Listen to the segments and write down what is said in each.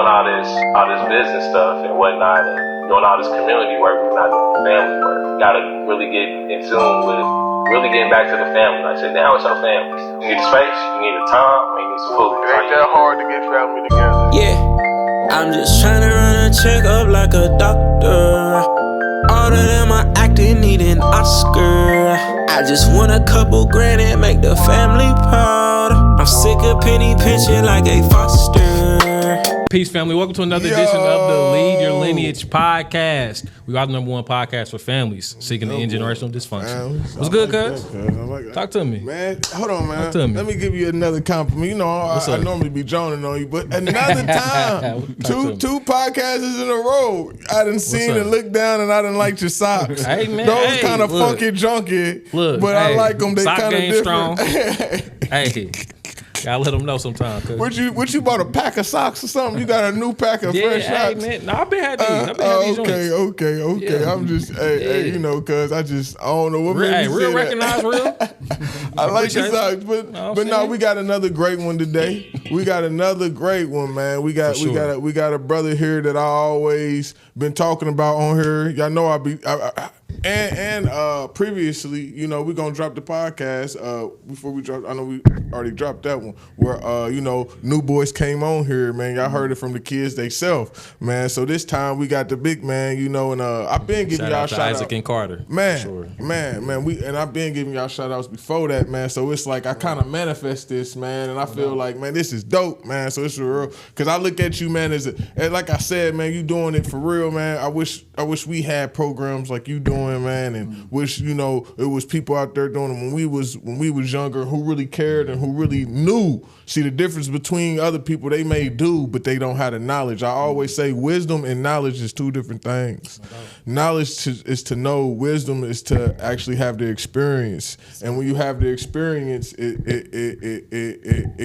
doing all this business stuff and whatnot, and doing all this community work, we're not doing family work. You gotta really get in tune with really getting back to the family. Like, sit down with your family. You need the space, you need the time, and you need some food. It ain't that hard to get family together. Yeah, I'm just trying to run a checkup like a doctor. All of them are acting, need an Oscar. I just want a couple grand and make the family proud. I'm sick of penny pinching like a Foster. Peace, family. Welcome to another edition of the Lead Your Lineage podcast. We are the #1 podcast for families seeking the end generational dysfunction. What's good, cuz? Talk to me. Man, hold on, man. Talk to me. Let me give you another compliment. You know, I normally be droning on you, but another time, two podcasts in a row, I done seen and looked down and I done liked your socks. Hey, man. Those kind of funky junky, but I like them. They kind of different. Strong. Hey. Gotta let them know sometimes. What you bought, a pack of socks or something? You got a new pack of fresh socks? Man. No, I've been had these. Okay. Yeah. I'm just, you know, cause I don't know what made me real say recognize that. real. I like your socks, but no, we got another great one today. We got another great one, man. We got a brother here that I always been talking about on here. Y'all know And previously, you know, we're gonna drop the podcast before we drop. I know we already dropped that one where you know, New Boys came on here, man. Y'all heard it from the kids theyself, man. So this time we got the big man, you know, and I've been giving y'all shout outs. Isaac and Carter, man, sure. man. I've been giving y'all shout outs before that, man. So it's like I kind of manifest this, man, and I feel like, man, this is dope, man. So it's real, cause I look at you, man, and like I said, man, you doing it for real, man. I wish we had programs like you doing, man, and wish, you know, it was people out there doing them when we was younger who really cared and who really knew. See, the difference between other people, they may do, but they don't have the knowledge. I always say wisdom and knowledge is two different things. Knowledge is to know, wisdom is to actually have the experience. And when you have the experience, it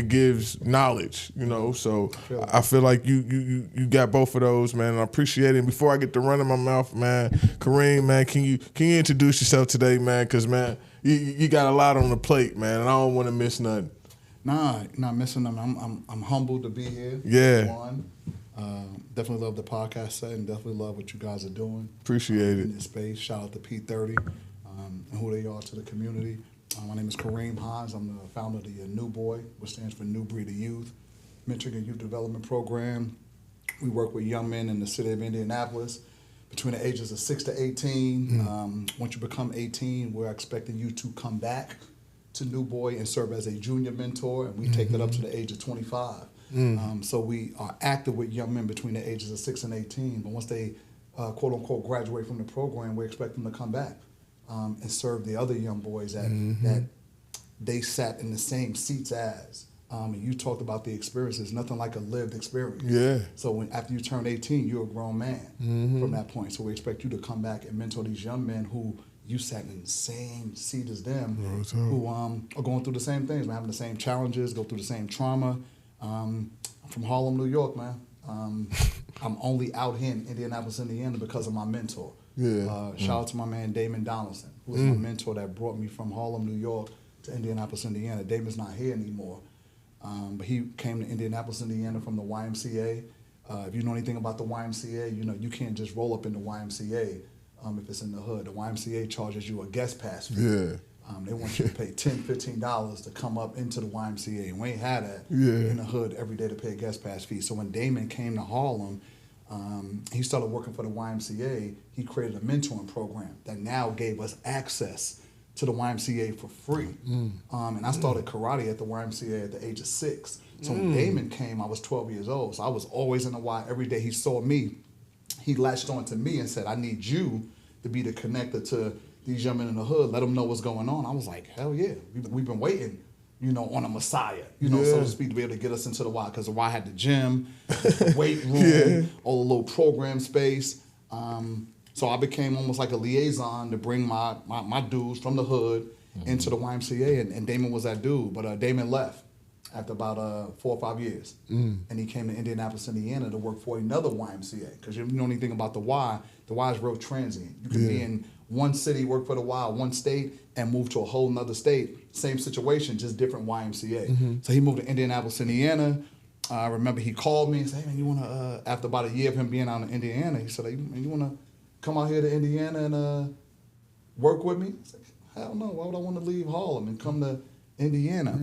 gives knowledge, you know. So I feel like you got both of those, man, and I appreciate it. And before I get to running my mouth, man, Kareem, man, can you introduce yourself today, man? Because, man, you got a lot on the plate, man, and I don't want to miss nothing. Nah, not missing them. I'm humbled to be here. Yeah. Definitely love the podcast set and definitely love what you guys are doing. Appreciate it. In this space. Shout out to P30 and who they are to the community. My name is Kareem Hines. I'm the founder of the New Boy, which stands for New Breed of Youth, Mentoring and Youth Development Program. We work with young men in the city of Indianapolis between the ages of 6 to 18. Once you become 18, we're expecting you to come back to New Boy and serve as a junior mentor, and we take that up to the age of 25. So we are active with young men between the ages of 6 and 18, but once they quote unquote graduate from the program, we expect them to come back and serve the other young boys that they sat in the same seats as. And you talked about the experiences, nothing like a lived experience. Yeah. So after you turn 18, you're a grown man from that point. So we expect you to come back and mentor these young men who you sat in the same seat as them, who are going through the same things, man, having the same challenges, go through the same trauma. I'm from Harlem, New York, man. I'm only out here in Indianapolis, Indiana because of my mentor. Shout out to my man Damon Donaldson, who was my mentor that brought me from Harlem, New York to Indianapolis, Indiana. Damon's not here anymore, but he came to Indianapolis, Indiana from the YMCA. If you know anything about the YMCA, you know you can't just roll up in the YMCA. If it's in the hood. The YMCA charges you a guest pass fee. They want you to pay $10, $15 to come up into the YMCA, and we ain't had that in the hood every day to pay a guest pass fee. So when Damon came to Harlem, he started working for the YMCA. He created a mentoring program that now gave us access to the YMCA for free. And I started karate at the YMCA at the age of 6. So when Damon came, I was 12 years old. So I was always in the Y. Every day he saw me, he latched on to me and said, I need you to be the connector to these young men in the hood, let them know what's going on. I was like, hell yeah, we've been waiting, you know, on a messiah, you know, so to speak, to be able to get us into the Y, because the Y had the gym, the weight room, all the little program space. So I became almost like a liaison to bring my dudes from the hood into the YMCA, and Damon was that dude, but Damon left after about 4 or 5 years. And he came to Indianapolis, Indiana to work for another YMCA. Because you know anything about the Y is real transient. You can be in one city, work for the Y, one state, and move to a whole nother state. Same situation, just different YMCA. So he moved to Indianapolis, Indiana. I remember he called me and said, hey, man, you want to, after about a year of him being out in Indiana, he said, hey, man, you want to come out here to Indiana and work with me? I said, hell no, why would I want to leave Harlem and come to Indiana?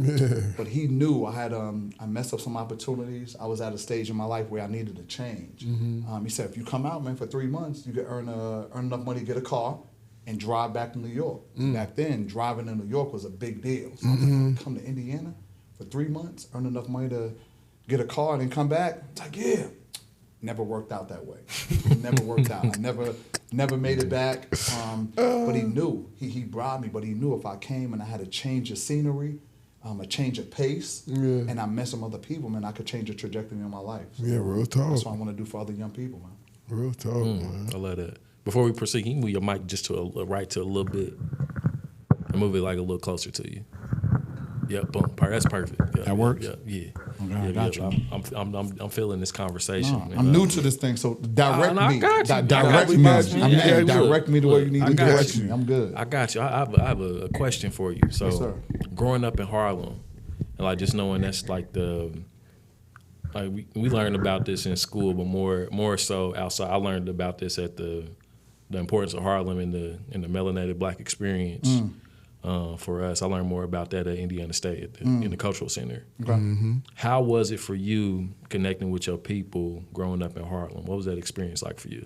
But he knew I messed up some opportunities. I was at a stage in my life where I needed to change. He said, if you come out, man, for 3 months, you could earn enough money to get a car and drive back to New York. Back then, driving to New York was a big deal. So I was like, come to Indiana for 3 months, earn enough money to get a car and then come back? It's like, yeah. Never worked out that way. Never worked out. I never made it back. But he knew. He bribed me, but he knew if I came and I had a change of scenery, a change of pace, and I met some other people, man, I could change the trajectory of my life. So real talk. That's what I want to do for other young people, man. Real talk, man. I love that. Before we proceed, can you move your mic just to a little bit and move it like a little closer to you? Yep, boom. That's perfect. Yep, That works? Yeah. Okay, I got you. I'm feeling this conversation. No, I'm new to this thing, so direct I me. got you. Direct me. Direct me the way you need to direct me. I'm good. I got you. I have a question for you. So, Yes, sir. Growing up in Harlem, and like just knowing that's like we learned about this in school, but more so outside. I learned about this at the importance of Harlem in the melanated Black experience. For us, I learned more about that at Indiana State in the Cultural Center. Okay. How was it for you connecting with your people growing up in Harlem? What was that experience like for you?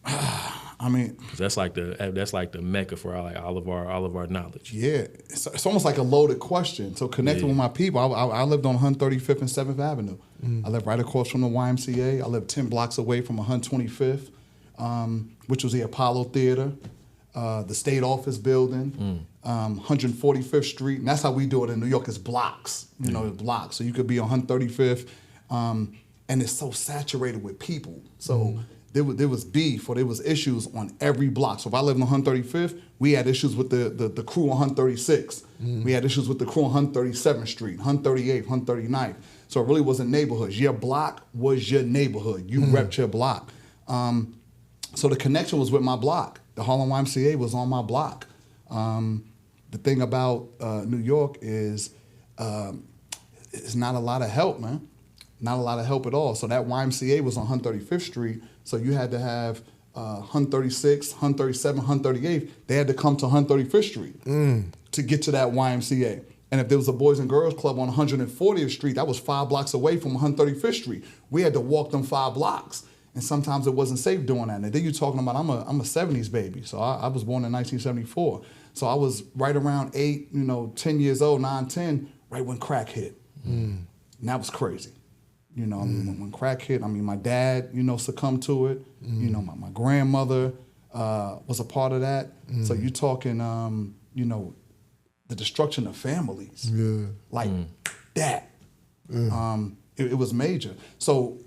I mean, 'Cause that's like the mecca for all of our knowledge. yeah, it's almost like a loaded question. So connecting with my people, I lived on 135th and 7th Avenue. I lived right across from the YMCA. I lived 10 blocks away from 125th, which was the Apollo Theater. The state office building, 145th Street, and that's how we do it in New York. It's blocks, it's blocks. So you could be on 135th, and it's so saturated with people. So there was beef or there was issues on every block. So if I lived on 135th, we had issues with the crew on 136. We had issues with the crew on 137th Street, 138th, 139th. So it really wasn't neighborhoods. Your block was your neighborhood. You repped your block. So the connection was with my block. The Harlem YMCA was on my block. The thing about New York is it's not a lot of help, man. Not a lot of help at all. So that YMCA was on 135th Street, so you had to have 136, 137, 138th. They had to come to 135th Street to get to that YMCA. And if there was a Boys and Girls Club on 140th Street, that was 5 blocks away from 135th Street. We had to walk them 5 blocks. And sometimes it wasn't safe doing that. And then you're talking about, I'm a 70s baby. So I was born in 1974. So I was right around 10 years old, 9, 10, right when crack hit. And that was crazy. When crack hit, my dad, succumbed to it. My grandmother was a part of that. So you're talking, the destruction of families. Like that. It was major. So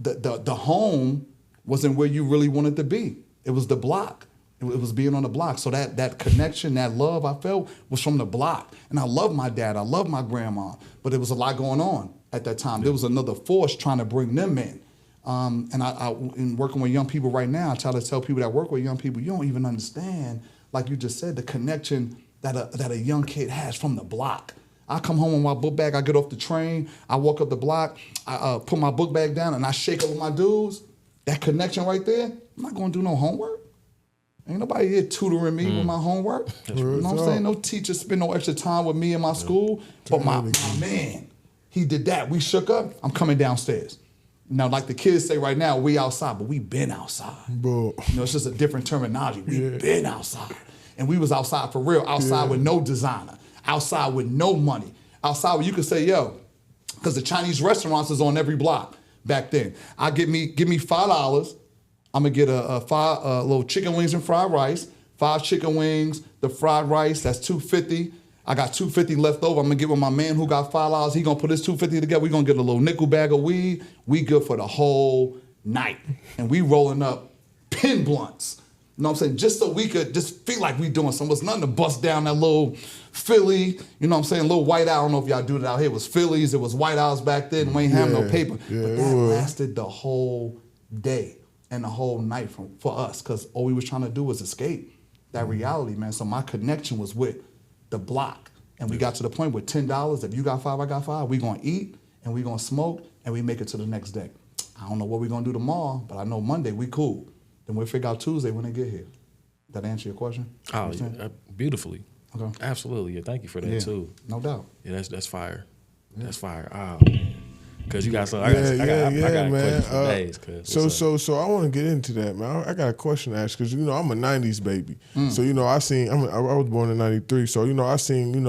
the home wasn't where you really wanted to be. It was the block. It was being on the block. So that connection, that love I felt was from the block. And I love my dad. I love my grandma. But there was a lot going on at that time. There was another force trying to bring them in. And I in working with young people right now, I try to tell people that work with young people, you don't even understand, like you just said, the connection that a young kid has from the block. I come home with my book bag, I get off the train, I walk up the block, I put my book bag down and I shake up with my dudes. That connection right there, I'm not gonna do no homework. Ain't nobody here tutoring me with my homework. You know what I'm saying? No teacher spend no extra time with me in my school. But my man, he did that. We shook up, I'm coming downstairs. Now, like the kids say right now, we outside, but we been outside. Bro. It's just a different terminology. We been outside. And we was outside for real, outside with no designer, outside with no money, outside where you could say, yo, because the Chinese restaurants is on every block back then. I give me $5. I'm gonna get a little chicken wings and fried rice, 5 chicken wings, the fried rice, that's $2.50. I got $2.50 left over. I'm gonna get with my man who got $5. He gonna put his $2.50 together. We gonna get a little nickel bag of weed. We good for the whole night. And we rolling up pin blunts. You know what I'm saying? Just so we could just feel like we doing something. It's nothing to bust down that little Philly, you know what I'm saying? Little White Owl. I don't know if y'all do that out here. It was Phillies, it was White Owls back then. We ain't have no paper. But that lasted the whole day and the whole night for us, because all we was trying to do was escape that reality, man. So my connection was with the block. And we got to the point where $10, if you got 5, I got 5, we gonna eat and we gonna smoke, and we make it to the next day. I don't know what we're gonna do tomorrow, but I know Monday we cool. Then we'll figure out Tuesday when they get here. That answer your question? Oh, yeah, beautifully. Okay. Absolutely. Yeah, thank you for that too. No doubt. Yeah, that's fire. Yeah. That's fire. Oh, man. Cause you got some. I got questions for days. So I want to get into that, man. I got a question to ask because I'm a '90s baby. So I was born in '93. So I seen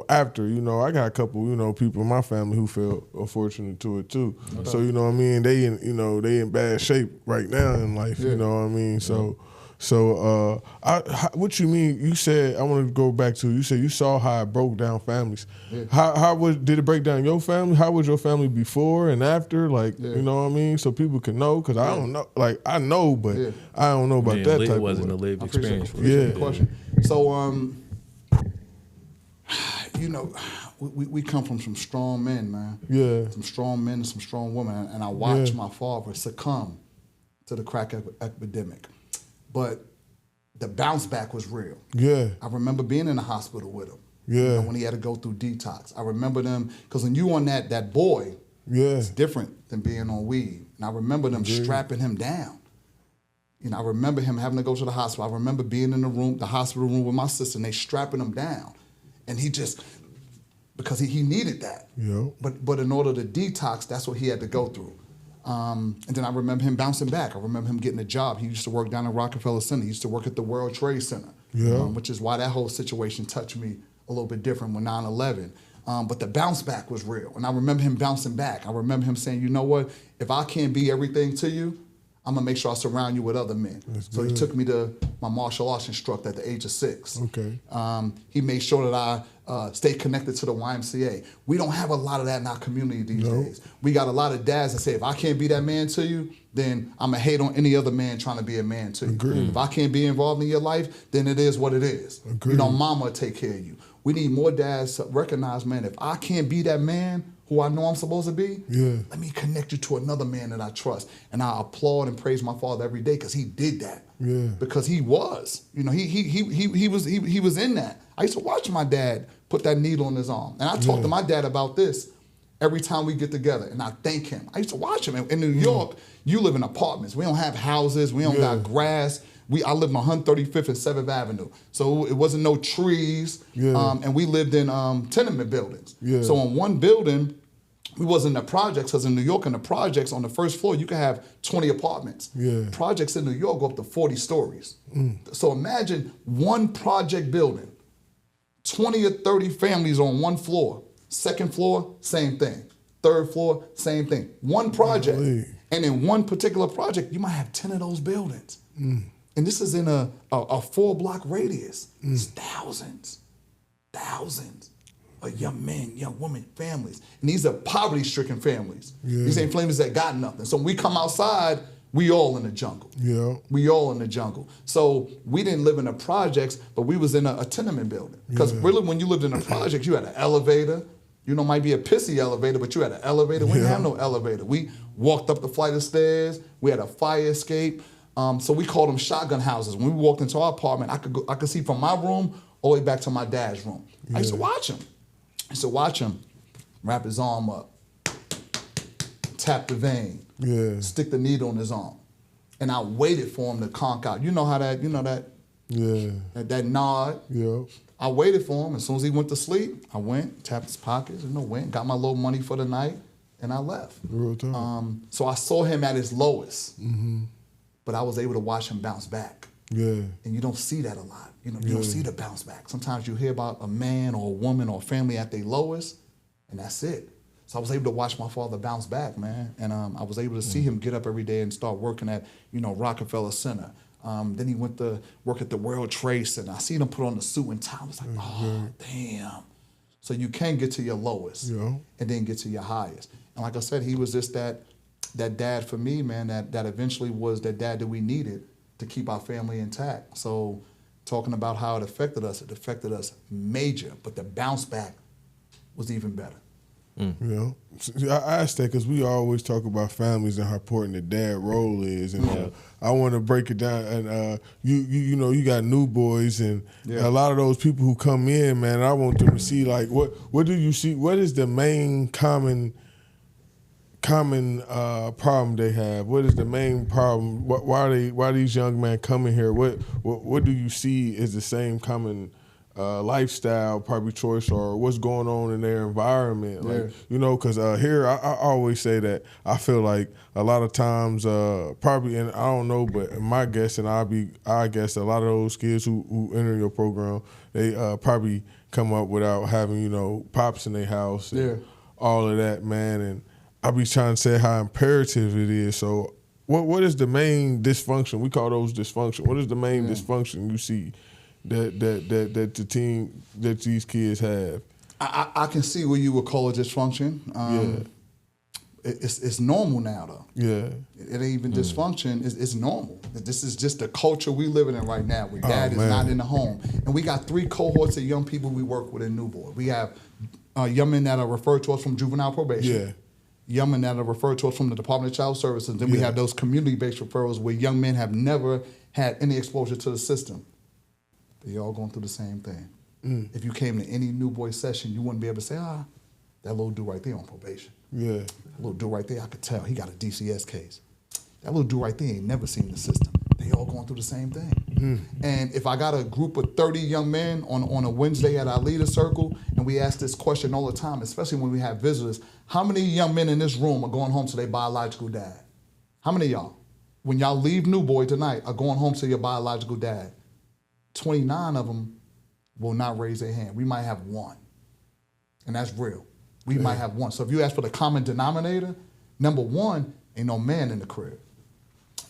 after I got a couple people in my family who felt unfortunate to it too. Okay. So what I mean, they in bad shape right now in life. You know what I mean. So what you mean? You said I want to go back to. You said you saw how it broke down families. Yeah. Did it break down your family? How was your family before and after? Like you know what I mean, so people can know. Because I don't know. Like I know, but I don't know about that type. It wasn't a lived experience. The question. So we come from some strong men, man. Yeah. Some strong men and some strong women, and I watched my father succumb to the crack epidemic. But the bounce back was real. Yeah. I remember being in the hospital with him. Yeah. When he had to go through detox. I remember them, because when you on that boy, it's different than being on weed. And I remember them strapping him down. I remember him having to go to the hospital. I remember being in the hospital room with my sister, and they strapping him down. And he just, because he needed that. Yeah. But in order to detox, that's what he had to go through. And then I remember him bouncing back. I remember him getting a job. He used to work down at Rockefeller Center. He used to work at the World Trade Center, which is why that whole situation touched me a little bit different with 9/11. But the bounce back was real. And I remember him bouncing back. I remember him saying, you know what, if I can't be everything to you, I'm going to make sure I surround you with other men. So he took me to my martial arts instructor at the age of 6. Okay. He made sure that I stay connected to the YMCA. We don't have a lot of that in our community these days. We got a lot of dads that say, if I can't be that man to you, then I'm going to hate on any other man trying to be a man to you. Agreed. If I can't be involved in your life, then it is what it is. Agreed. Mama will take care of you. We need more dads to recognize, man, if I can't be that man who I know I'm supposed to be, let me connect you to another man that I trust. And I applaud and praise my father every day because he did that. Yeah. Because he was. He was in that. I used to watch my dad put that needle in his arm. And I talk to my dad about this every time we get together, and I thank him. I used to watch him. In New York, you live in apartments. We don't have houses. We don't got grass. I lived on 135th and 7th Avenue. So it wasn't no trees. And we lived in tenement buildings. So in one building, we wasn't in the projects, because in New York, in the projects, on the first floor, you can have 20 apartments. Projects in New York go up to 40 stories. So imagine one project building, 20 or 30 families on one floor. Second floor, same thing. Third floor, same thing. One project. And in one particular project, you might have 10 of those buildings. And this is in a 4-block radius. It's thousands of young men, young women, families. And these are poverty-stricken families. These ain't families that got nothing. So when we come outside, we all in the jungle. We all in the jungle. So we didn't live in the projects, but we was in a tenement building. Because really, when you lived in the projects, you had an elevator. Might be a pissy elevator, but you had an elevator. We didn't have no elevator. We walked up the flight of stairs. We had a fire escape. So we called them shotgun houses. When we walked into our apartment, I could see from my room all the way back to my dad's room. I used to watch him. Wrap his arm up, tap the vein, stick the needle in his arm, and I waited for him to conk out. That nod. I waited for him. As soon as he went to sleep, I went, tapped his pockets, went, got my little money for the night, and I left. Real time. So I saw him at his lowest. But I was able to watch him bounce back. And you don't see that a lot. You don't see the bounce back. Sometimes you hear about a man or a woman or a family at their lowest, and that's it. So I was able to watch my father bounce back, man. And I was able to see him get up every day and start working at, Rockefeller Center. Then he went to work at the World Trade Center. I seen him put on the suit and tie. I was like, oh, damn. So you can get to your lowest and then get to your highest. And like I said, he was just that dad for me, man, that eventually was that dad that we needed to keep our family intact. So talking about how it affected us major, but the bounce back was even better. You know, I asked that because we always talk about families and how important the dad role is, and I want to break it down. And you know, you got new boys and a lot of those people who come in, man. I want them to see like what do you see? What is the main common problem they have? What is the main problem? Why these young men coming here? What do you see is the same common lifestyle, probably choice, or what's going on in their environment? Like, you know, because here I always say that I feel like a lot of times, probably, and I don't know, but my guess, and I guess a lot of those kids who enter your program, they probably come up without having, you know, pops in their house and all of that, man. And I be trying to say how imperative it is. So what is the main dysfunction? We call those dysfunction. What is the main dysfunction you see that the team, that these kids have? I can see where you would call it dysfunction. It's normal now though. Yeah. It ain't even dysfunction. It's normal. This is just the culture we living in right now where dad is not in the home. And we got 3 cohorts of young people we work with in New Boy. We have young men that are referred to us from juvenile probation. Young men that are referred to us from the Department of Child Services. Then we have those community-based referrals where young men have never had any exposure to the system. They all going through the same thing. If you came to any New Boy session, you wouldn't be able to say, that little dude right there on probation. That little dude right there, I could tell, he got a DCS case. That little dude right there ain't never seen the system. They all going through the same thing. And if I got a group of 30 young men on a Wednesday at our leader circle, and we ask this question all the time, especially when we have visitors, how many young men in this room are going home to their biological dad? How many of y'all, when y'all leave New Boy tonight, are going home to your biological dad? 29 of them will not raise their hand. We might have 1. And that's real. We might have 1. So if you ask for the common denominator, number 1, ain't no man in the crib.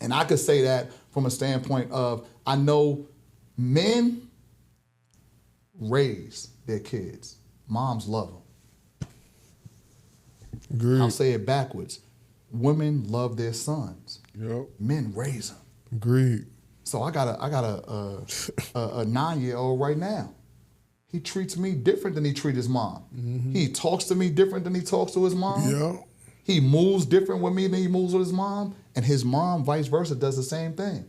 And I could say that from a standpoint of, I know men raise their kids. Moms love them. Agreed. I'll say it backwards. Women love their sons. Men raise them. Agreed. So I got a 9-year-old right now. He treats me different than he treats his mom. He talks to me different than he talks to his mom. He moves different with me than he moves with his mom. And his mom, vice versa, does the same thing.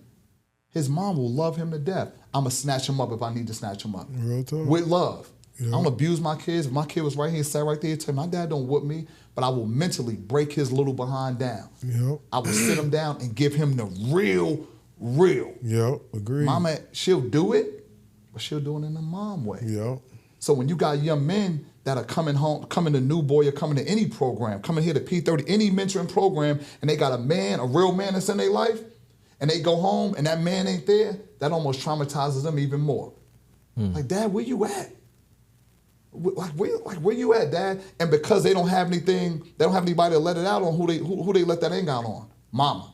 His mom will love him to death. I'm going to snatch him up if I need to snatch him up. Real talk. With love. I don't abuse my kids. If my kid was right here, sat right there, tell me, my dad don't whoop me, but I will mentally break his little behind down. I will sit him down and give him the real. Agreed. Mama, she'll do it, but she'll do it in the mom way. So when you got young men that are coming home, coming to New Boy or coming to any program, coming here to P30, any mentoring program, and they got a man, a real man that's in their life, and they go home and that man ain't there, that almost traumatizes them even more. Like, Dad, where you at? Where you at, Dad? And because they don't have anything, they don't have anybody to let it out on, who they let that anger out on? Mama.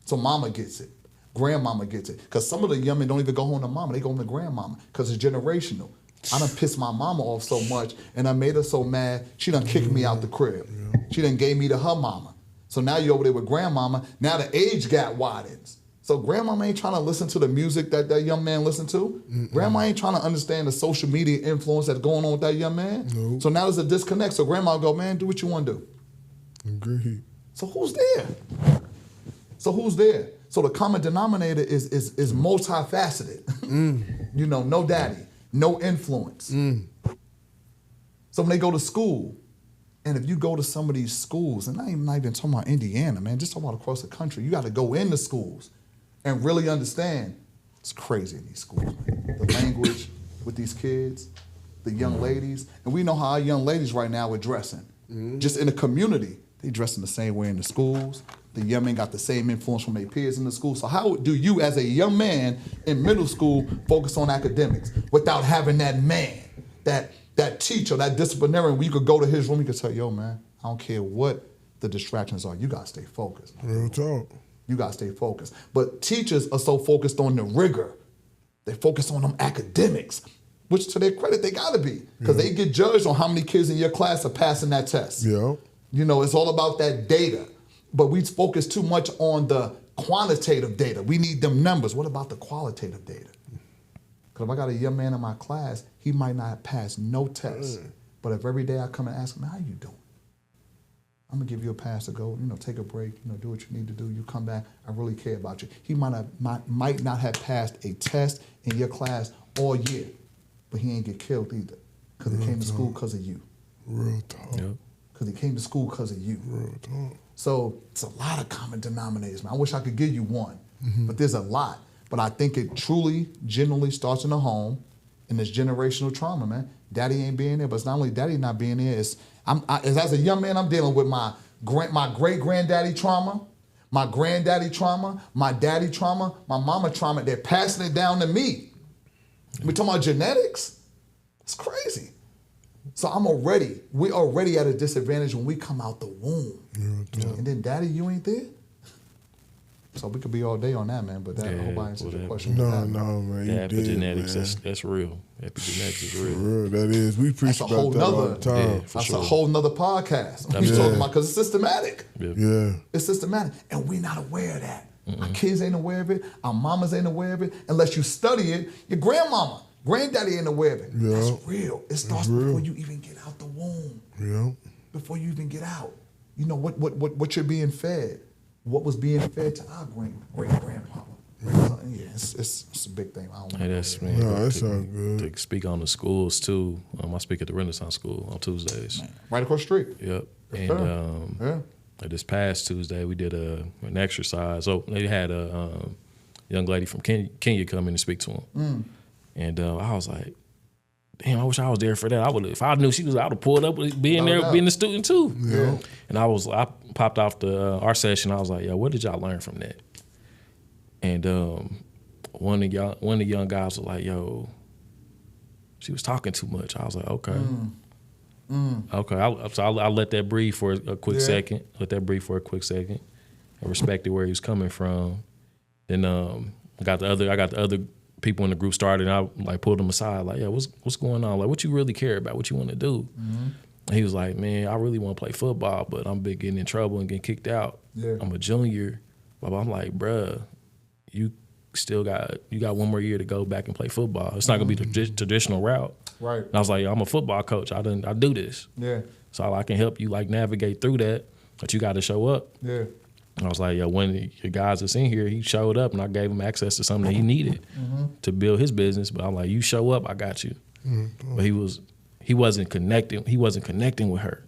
So mama gets it. Grandmama gets it. Because some of the young men don't even go home to mama, they go home to grandmama because it's generational. I done pissed my mama off so much and I made her so mad, she done kicked me out the crib. She done gave me to her mama. So now you're over there with grandmama, now the age gap widens. So grandmama ain't trying to listen to the music that young man listened to. Grandma ain't trying to understand the social media influence that's going on with that young man. So now there's a disconnect. So grandma go, man, do what you want to do. Agreed. So who's there? So the common denominator is multifaceted. You know, no daddy, no influence. So when they go to school, and if you go to some of these schools, and I'm not even talking about Indiana, man, just talking about across the country, you got to go into schools and really understand. It's crazy in these schools, man. The language with these kids, the young ladies, and we know how our young ladies right now are dressing. Just in the community, they dressing the same way in the schools. The young men got the same influence from their peers in the school. So how do you, as a young man in middle school, focus on academics without having that man, that teacher, that disciplinarian, where you could go to his room, you could say, yo, man, I don't care what the distractions are. You got to stay focused. Real talk. You got to stay focused. But teachers are so focused on the rigor. They focus on them academics, which to their credit, they got to be. Because they get judged on how many kids in your class are passing that test. You know, it's all about that data. But we focus too much on the quantitative data. We need them numbers. What about the qualitative data? Because if I got a young man in my class, he might not pass no test. But if every day I come and ask him, how you doing? I'm gonna give you a pass to go, take a break, do what you need to do. You come back, I really care about you. He might not have passed a test in your class all year, but he ain't get killed either. Because he came to school because of you. Real talk. Yep. Because he came to school because of you. Real talk. So it's a lot of common denominators, man. I wish I could give you one, but there's a lot. But I think it truly, genuinely starts in the home, and it's generational trauma, man. Daddy ain't being there, but it's not only daddy not being there, as a young man, I'm dealing with my great-granddaddy trauma, my granddaddy trauma, my daddy trauma, my mama trauma. They're passing it down to me. We're talking about genetics. It's crazy. So we're already at a disadvantage when we come out the womb. And then daddy, you ain't there? So we could be all day on that, man, but I hope I answered your question. No, man. The You epigenetics, did, man. that's real. Epigenetics is real. For real, that is. We preach That's a about whole that all nother- the time. Yeah. That's sure. a whole nother podcast. We're Absolutely. talking about because it's systematic. Yeah. It's systematic, and we're not aware of that. Our kids ain't aware of it. Our mamas ain't aware of it. Unless you study it, your grandmama, granddaddy ain't aware of it. Yeah. That's real. It starts real. before you even get out the womb. Yeah. Before you even get out, what you're being fed. What was being fed to our great-grandpapa. Yeah, it's a big thing. I don't Hey, know. that's man. No, that to, sound good. to speak on the schools too. I speak at the Renaissance School on Tuesdays. Right across the street. Yep. Yes, And sir. this past Tuesday we did an exercise. Oh, they had a young lady from Kenya come in and speak to him. And I was like, damn, I wish I was there for that. If I knew she was, I would have pulled up with being No there, doubt. being a student too. Yeah. And I popped off our session. I was like, yo, what did y'all learn from that? And one of the young guys was like, yo, she was talking too much. I was like, okay. Okay, I let that breathe for a quick second. I respected where he was coming from. Then I got the other people in the group started, and I like pulled them aside, like, yeah, what's going on? Like, what you really care about? What you want to do? And he was like, man, I really want to play football, but I'm been getting in trouble and getting kicked out. Yeah. I'm a junior. But I'm like, bruh, you got one more year to go back and play football. It's not gonna be the traditional route. Right. And I was like, I'm a football coach. I do this. Yeah. So I can help you like navigate through that, but you got to show up. Yeah. And I was like, yo, one of your guys that's in here, he showed up and I gave him access to something that he needed to build his business. But I'm like, you show up, I got you. But he wasn't connecting. He wasn't connecting with her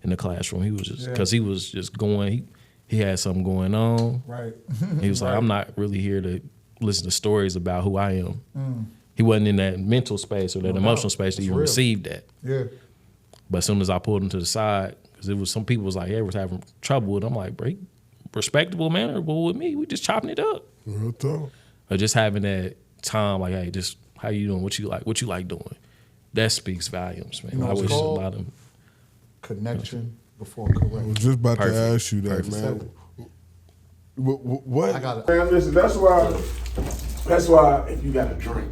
in the classroom. He was just because he was just going. He had something going on. Right. He was like, I'm not really here to listen to stories about who I am. He wasn't in that mental space or that emotional space to even real. receive that. Yeah. But as soon as I pulled him to the side, because it was some people was like, yeah, was having trouble with him. I'm like, bro, respectable manner, but with me, we just chopping it up. Real talk. Or just having that time, like, hey, just how you doing? What you like doing? That speaks volumes, man. You know I what's wish called? a lot of them. Connection before I was correction. just about Perfect. to ask you that, Perfect. man. What? I got it. Man, listen, that's why if you got a drink,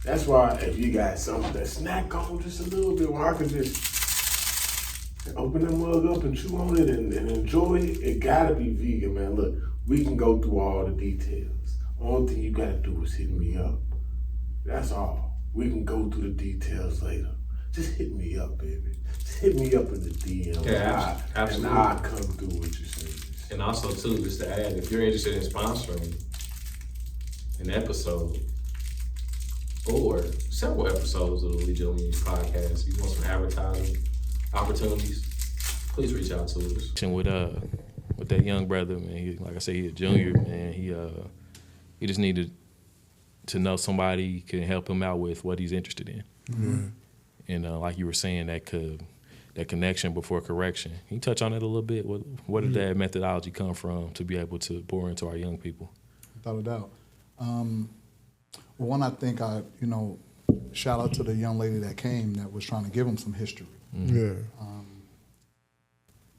that's why if you got something to snack on just a little bit, where I could just open that mug up and chew on it and enjoy it, it gotta be vegan, man. Look, we can go through all the details. Only thing you gotta do is hit me up. That's all. We can go through the details later. Just hit me up, baby. Just hit me up in the DM. Yeah, absolutely. And I'll come through what you say. And also, too, just to add, if you're interested in sponsoring an episode or several episodes of the Lead Your Lineage podcast, you want some advertising opportunities, please reach out to us. And with that young brother, man, like I said, he a junior, man. He just needed to know somebody can help him out with what he's interested in. And like you were saying, that connection before correction. Can you touch on that a little bit? Where did that methodology come from to be able to pour into our young people? Without a doubt. Well, one, I think shout out to the young lady that came that was trying to give him some history. Yeah.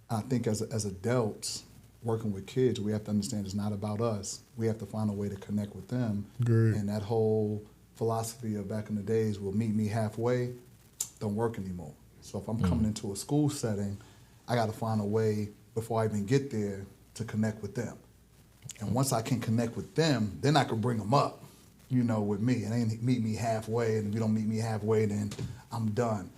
I think as adults working with kids, we have to understand it's not about us. We have to find a way to connect with them. Great. And that whole philosophy of back in the days, will meet me halfway, don't work anymore. So if I'm coming into a school setting, I got to find a way before I even get there to connect with them. And once I can connect with them, then I can bring them up, with me. It ain't meet me halfway, and if you don't meet me halfway, then I'm done.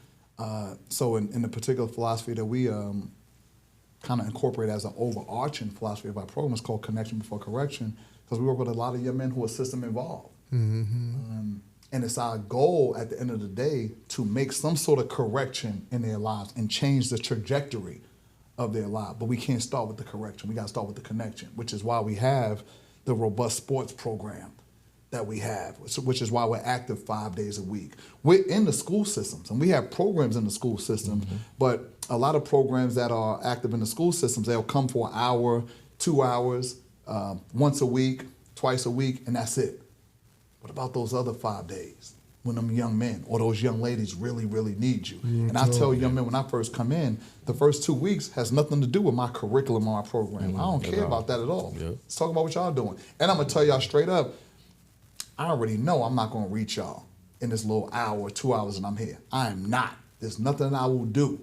So in the particular philosophy that we kind of incorporate as an overarching philosophy of our program is called Connection Before Correction, because we work with a lot of young men who are system involved. And it's our goal at the end of the day to make some sort of correction in their lives and change the trajectory of their life. But we can't start with the correction. We got to start with the connection, which is why we have the robust sports program that we have, which is why we're active 5 days a week. We're in the school systems, and we have programs in the school system, but a lot of programs that are active in the school systems, they'll come for an hour, 2 hours, once a week, twice a week, and that's it. What about those other 5 days when them young men or those young ladies really, really need you? And I tell young men when I first come in, the first 2 weeks has nothing to do with my curriculum or my program. I don't care about that at all. Let's talk about what y'all doing. And I'm going to tell y'all straight up, I already know I'm not going to reach y'all in this little hour or 2 hours that I'm here. I am not. There's nothing I will do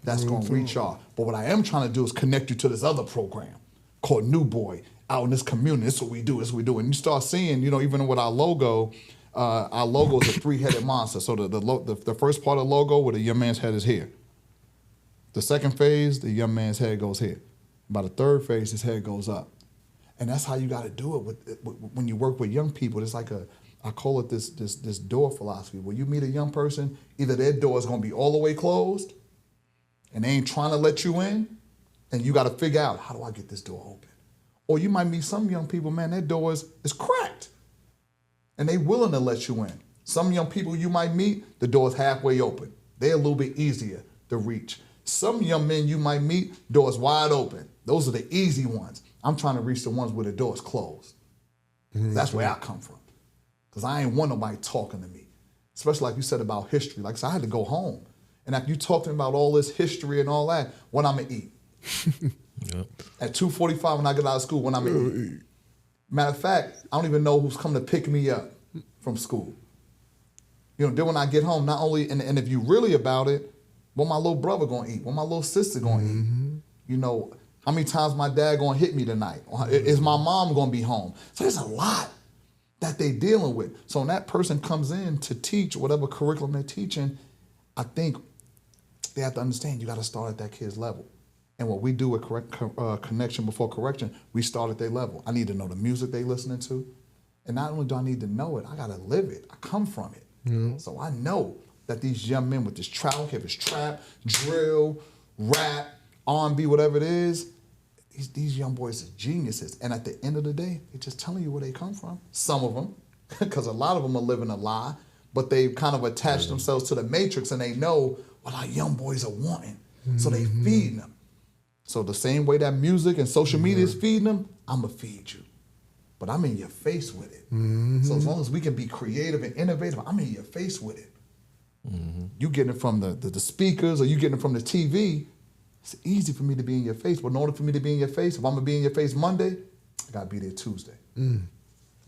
that's going to reach y'all. But what I am trying to do is connect you to this other program called New Boy out in this community. This is what we do. This is what we do. And you start seeing, even with our logo is a three-headed monster. So the first part of the logo where the young man's head is here. The second phase, the young man's head goes here. By the third phase, his head goes up. And that's how you got to do it when you work with young people. It's like I call it this door philosophy. When you meet a young person, either their door is going to be all the way closed and they ain't trying to let you in, and you got to figure out, how do I get this door open? Or you might meet some young people, man, their door is cracked and they willing to let you in. Some young people you might meet, the door's halfway open. They're a little bit easier to reach. Some young men you might meet, door's wide open. Those are the easy ones. I'm trying to reach the ones where the door's closed. That's where I come from. Because I ain't want nobody talking to me. Especially like you said about history. Like I said, I had to go home. And after you talking about all this history and all that, what I'm going to eat? At 2:45 when I get out of school, when I'm going to eat? Matter of fact, I don't even know who's coming to pick me up from school. Then when I get home, not only, and if you really about it, what my little brother going to eat? What my little sister going to eat? How many times my dad going to hit me tonight? Is my mom going to be home? So there's a lot that they dealing with. So when that person comes in to teach whatever curriculum they're teaching, I think they have to understand you got to start at that kid's level. And what we do with Connection Before Correction, we start at their level. I need to know the music they listening to. And not only do I need to know it, I got to live it. I come from it. So I know that these young men with this trap, if it's trap, drill, rap, R&B, whatever it is, these young boys are geniuses. And at the end of the day, they're just telling you where they come from. Some of them, because a lot of them are living a lie, but they've kind of attached themselves to the matrix and they know what our young boys are wanting. So they feeding them. So the same way that music and social media is feeding them, I'm going to feed you. But I'm in your face with it. So as long as we can be creative and innovative, I'm in your face with it. You getting it from the speakers or you getting it from the TV, it's easy for me to be in your face. But in order for me to be in your face, if I'm going to be in your face Monday, I got to be there Tuesday. I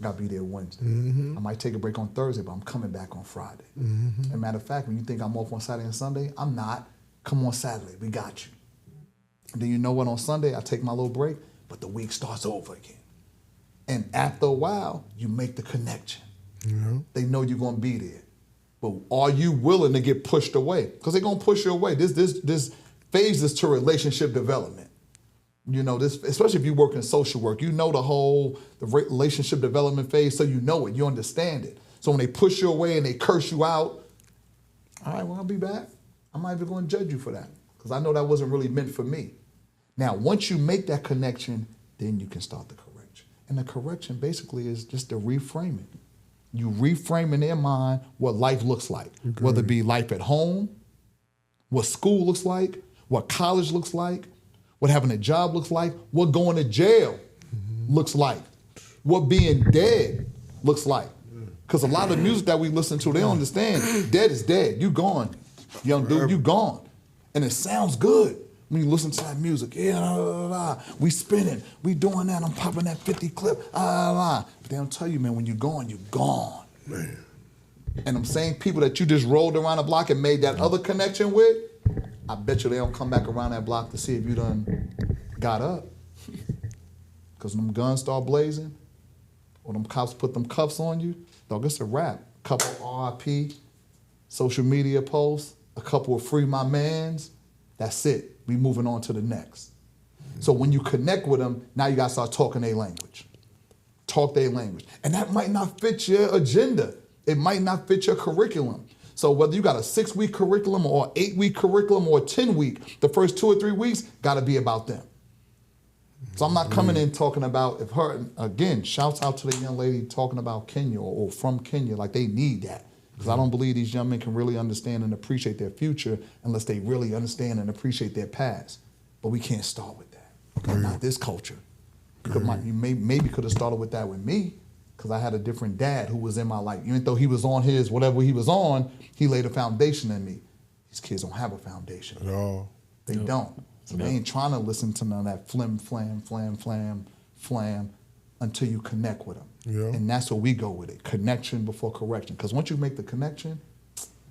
got to be there Wednesday. I might take a break on Thursday, but I'm coming back on Friday. As a matter of fact, when you think I'm off on Saturday and Sunday, I'm not. Come on Saturday, we got you. And then you know what, on Sunday, I take my little break, but the week starts over again. And after a while, you make the connection. They know you're going to be there. But are you willing to get pushed away? Because they're going to push you away. This phases to relationship development. This, especially if you work in social work, the relationship development phase, so you know it, you understand it. So when they push you away and they curse you out, all right, well, I'll be back. I'm not even going to judge you for that because I know that wasn't really meant for me. Now, once you make that connection, then you can start the correction. And the correction basically is just the reframing. You reframe in their mind what life looks like, whether it be life at home, what school looks like, what college looks like, what having a job looks like, what going to jail looks like, what being dead looks like. Because a lot of the music that we listen to, they don't understand. Dead is dead. You gone. Young dude, you gone. And it sounds good when you listen to that music. We spinning, we doing that, I'm popping that 50 clip, But they don't tell you, man, when you're gone, you're gone. Man. And I'm saying people that you just rolled around the block and made that other connection with, I bet you they don't come back around that block to see if you done got up. Because when them guns start blazing, or them cops put them cuffs on you, dog, it's a wrap. Couple RIP, social media posts, a couple of free my mans, that's it. We moving on to the next. So when you connect with them, now you gotta start talking their language. Talk their language. And that might not fit your agenda. It might not fit your curriculum. So whether you got a 6-week curriculum or 8-week curriculum or 10-week, the first 2 or 3 weeks gotta be about them. So I'm not coming in talking about, if her, again, shouts out to the young lady talking about Kenya or from Kenya, like they need that. Because I don't believe these young men can really understand and appreciate their future unless they really understand and appreciate their past. But we can't start with that. Not this culture. You maybe could have started with that with me, because I had a different dad who was in my life. Even though he was on his, whatever he was on, he laid a foundation in me. These kids don't have a foundation. At all. They don't. So they ain't trying to listen to none of that flam until you connect with them. Yeah. And that's where we go with it. Connection before correction. Because once you make the connection,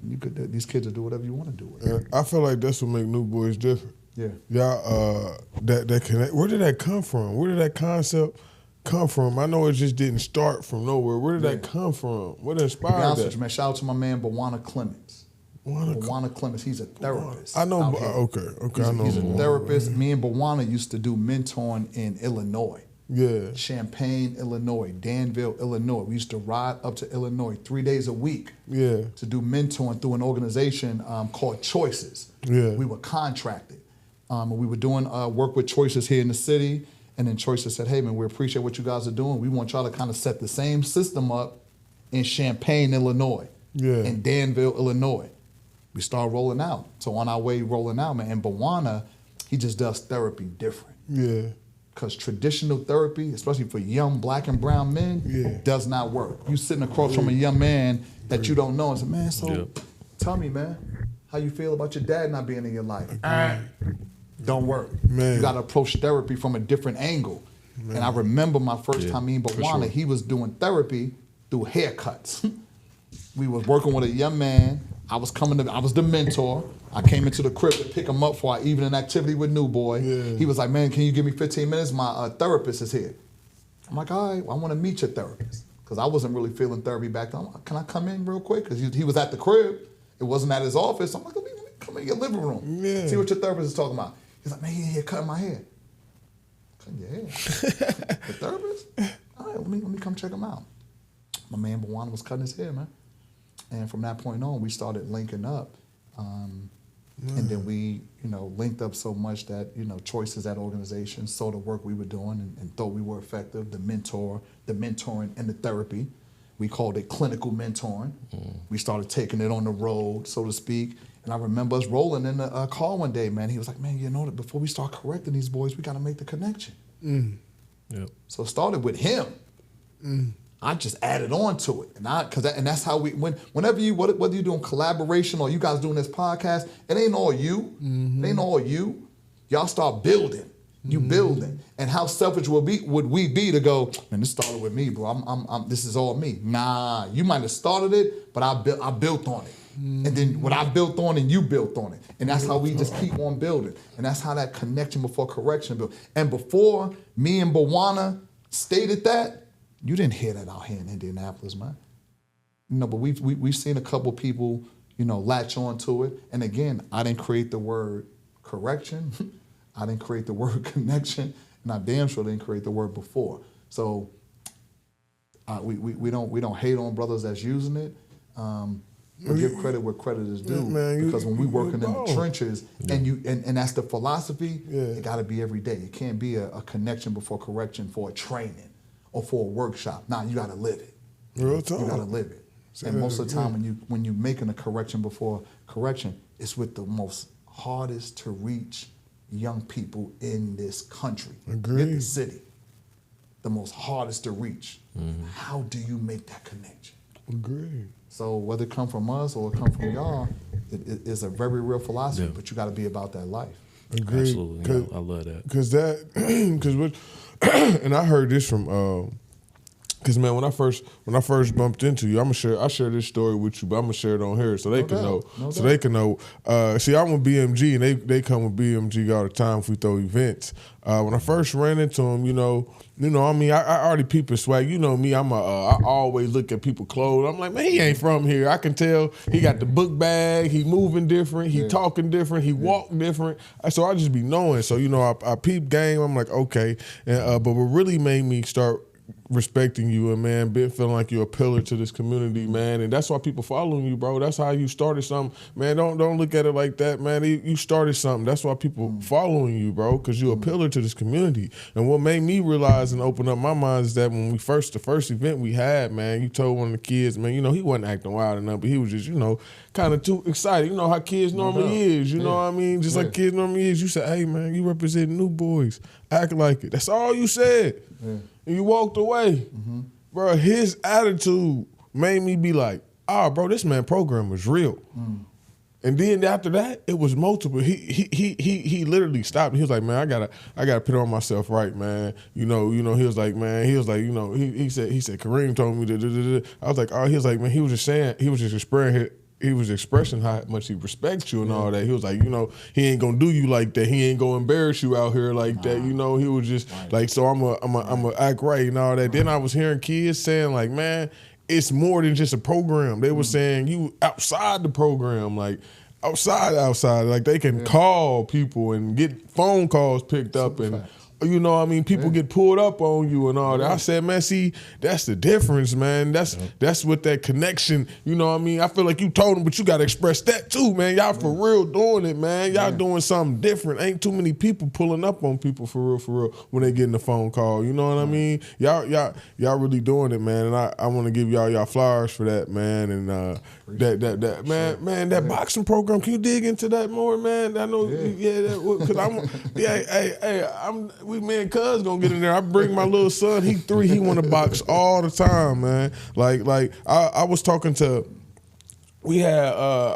these kids will do whatever you want to do with it. I feel like that's what make New Boys different. Yeah. Y'all, that connect. Where did that come from? Where did that concept come from? I know it just didn't start from nowhere. Where did that come from? What inspired To be honest that? with you, man, shout out to my man, Bawana Clemens. Bawana Clemens, he's a therapist. I know. out here. Okay. I know. He's a therapist. Me and Bawana used to do mentoring in Illinois. Yeah. Champaign, Illinois, Danville, Illinois. We used to ride up to Illinois 3 days a week Yeah. to do mentoring through an organization called Choices. Yeah. We were contracted. We were doing work with Choices here in the city, and then Choices said, hey man, we appreciate what you guys are doing. We want y'all to kind of set the same system up in Champaign, Illinois, Yeah. in Danville, Illinois. We started rolling out. So on our way rolling out, man, and Bawana, he just does therapy different. Yeah. Because traditional therapy, especially for young black and brown men, does not work. You sitting across from a young man that you don't know and say, man, so tell me, man, how you feel about your dad not being in your life? Don't work. Man. You got to approach therapy from a different angle. Man. And I remember my first time in Bawana, he was doing therapy through haircuts. We was working with a young man. I was the mentor. I came into the crib to pick him up for our evening activity with New Boy. Yeah. He was like, man, can you give me 15 minutes? My therapist is here. I'm like, all right, well, I want to meet your therapist. Because I wasn't really feeling therapy back then. I'm like, can I come in real quick? Because he was at the crib. It wasn't at his office. I'm like, let me come in your living room. Yeah. See what your therapist is talking about. He's like, man, he in here cutting my hair. Cutting your hair? The therapist? All right, let me come check him out. My man Bawana was cutting his hair, man. And from that point on, we started linking up. And then we, linked up so much that, Choices, that organization, saw the work we were doing and thought we were effective, the mentoring and the therapy. We called it clinical mentoring. We started taking it on the road, so to speak. And I remember us rolling in a car one day, man. He was like, man, that before we start correcting these boys, we got to make the connection. Yep. So it started with him. I just added on to it, and that's how whenever whether you're doing collaboration or you guys doing this podcast, it ain't all you. It ain't all you. Y'all start building. You building, and how selfish would we be to go, man? This started with me, bro. This is all me. Nah, you might have started it, but I built on it, and then what I built on, and you built on it, and that's how we just keep on building, and that's how that connection before correction built. And before me and Bawana stated that. You didn't hear that out here in Indianapolis, man. But we've seen a couple people, latch on to it. And again, I didn't create the word correction. I didn't create the word connection, and I damn sure didn't create the word before. So we don't hate on brothers that's using it. We give credit where credit is due. Man, because when we working in the trenches, and that's the philosophy, it got to be every day. It can't be a connection before correction for a training or for a workshop. Nah, you gotta live it. Real talk. You gotta live it. And most of the time when you're making a correction before correction, it's with the most hardest to reach young people in this country. Agreed. In the city. The most hardest to reach. How do you make that connection? Agreed. So whether it come from us or it come from y'all, it's a very real philosophy, but you gotta be about that life. Agreed. Absolutely. I love that. Because what, and I heard this from Cause man, when I first bumped into you, I share this story with you, but I'm gonna share it on here so they can know. So they can know. See, I'm with BMG, and they come with BMG all the time if we throw events. When I first ran into them, you know, I mean, I already peep his swag. You know me, I always look at people clothes. I'm like, man, he ain't from here. I can tell he got the book bag. He moving different. He talking different. He walk different. So I just be knowing. So you know, I peep game. I'm like, okay. And but what really made me start respecting you and man, feeling like you're a pillar to this community, man, and that's why people following you, bro. That's how you started something, man. Don't look at it like that, man. You started something. That's why people following you, bro, because you're a pillar to this community. And what made me realize and open up my mind is that when the first event we had, man, you told one of the kids, man, you know, he wasn't acting wild enough, but he was just, you know, kind of too excited. You know how kids normally is. You know what I mean? Just like kids normally is. You said, hey, man, you represent New Boys. Act like it. That's all you said. And you walked away. Bro, his attitude made me be like, bro, this man program was real. And then after that, it was multiple. He literally stopped. He was like, man, I gotta put on myself right, man. You know, he was like, man, you know, he said Kareem told me that. I was like, he was like, man, he was just expressing how much he respects you and all that. He was like, you know, he ain't gonna do you like that. He ain't gonna embarrass you out here like that. You know, he was just like, so I'm a act right and all that. Then I was hearing kids saying like, man, it's more than just a program. They were saying you outside the program, like outside, like they can call people and get phone calls picked up and. You know what I mean? People get pulled up on you and all that. I said, man, see, that's the difference, man. That's what that connection, you know what I mean? I feel like you told them, but you got to express that too, man. Y'all for real doing it, man. Y'all doing something different. Ain't too many people pulling up on people for real, when they getting the phone call. You know what I mean? Y'all really doing it, man. And I want to give y'all flowers for that, man. And that boxing program, can you dig into that more, man? I know, because me and Cuz gonna get in there. I bring my little son. He 3. He want to box all the time, man. Like I was talking to. We had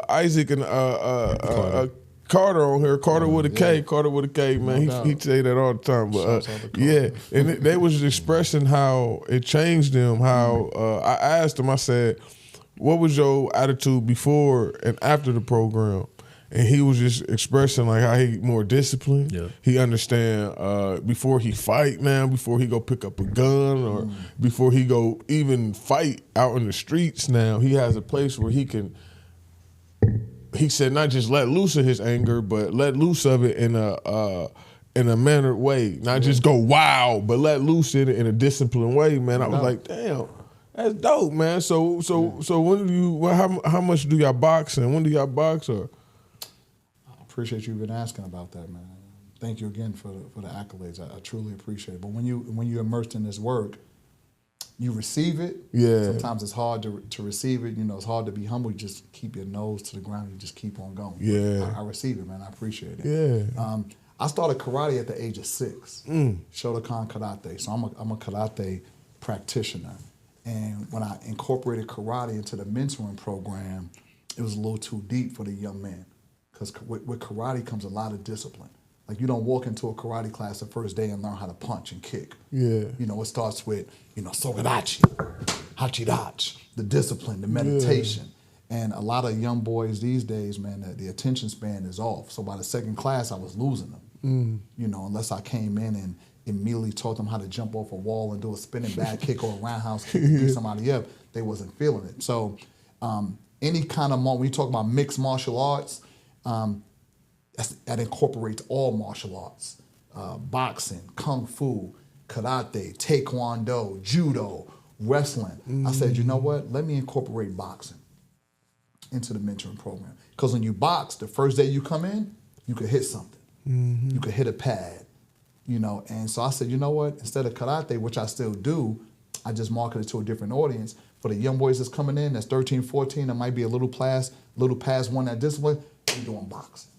Isaac and Carter on here. Carter with a K. Carter with a K. Man, he say that all the time. But and they was expressing how it changed them. How I asked them. I said, "What was your attitude before and after the program?" And he was just expressing like how he more disciplined. Yeah. He understand before he fight now, before he go pick up a gun or before he go even fight out in the streets now, he has a place where he can, he said not just let loose of his anger, but let loose of it in a mannered way. Not just go wild, but let loose in a disciplined way, man. I was like, damn. That's dope, man. So when do you, how much do y'all box and when do y'all box or? Appreciate you even asking about that, man. Thank you again for the accolades. I truly appreciate it. But when you're immersed in this work, you receive it. Yeah. Sometimes it's hard to receive it. You know, it's hard to be humble. You just keep your nose to the ground. You just keep on going. Yeah. I receive it, man. I appreciate it. Yeah. I started karate at the age of 6. Shotokan karate. So I'm a karate practitioner. And when I incorporated karate into the mentoring program, it was a little too deep for the young men. Because with karate comes a lot of discipline. Like you don't walk into a karate class the first day and learn how to punch and kick. Yeah. You know, it starts with, sogadachi, hachidachi, the discipline, the meditation. Yeah. And a lot of young boys these days, man, the attention span is off. So by the second class, I was losing them. You know, unless I came in and immediately taught them how to jump off a wall and do a spinning back kick or a roundhouse kick and beat somebody up, they wasn't feeling it. So any kind of, when you talk about mixed martial arts, that incorporates all martial arts, boxing, kung fu, karate, taekwondo, judo, wrestling. I said, you know what? Let me incorporate boxing into the mentoring program. Because when you box, the first day you come in, you could hit something. You could hit a pad, And so I said, you know what? Instead of karate, which I still do, I just market it to a different audience. For the young boys that's coming in, that's 13, 14, that might be a little past one that discipline, we're doing boxing.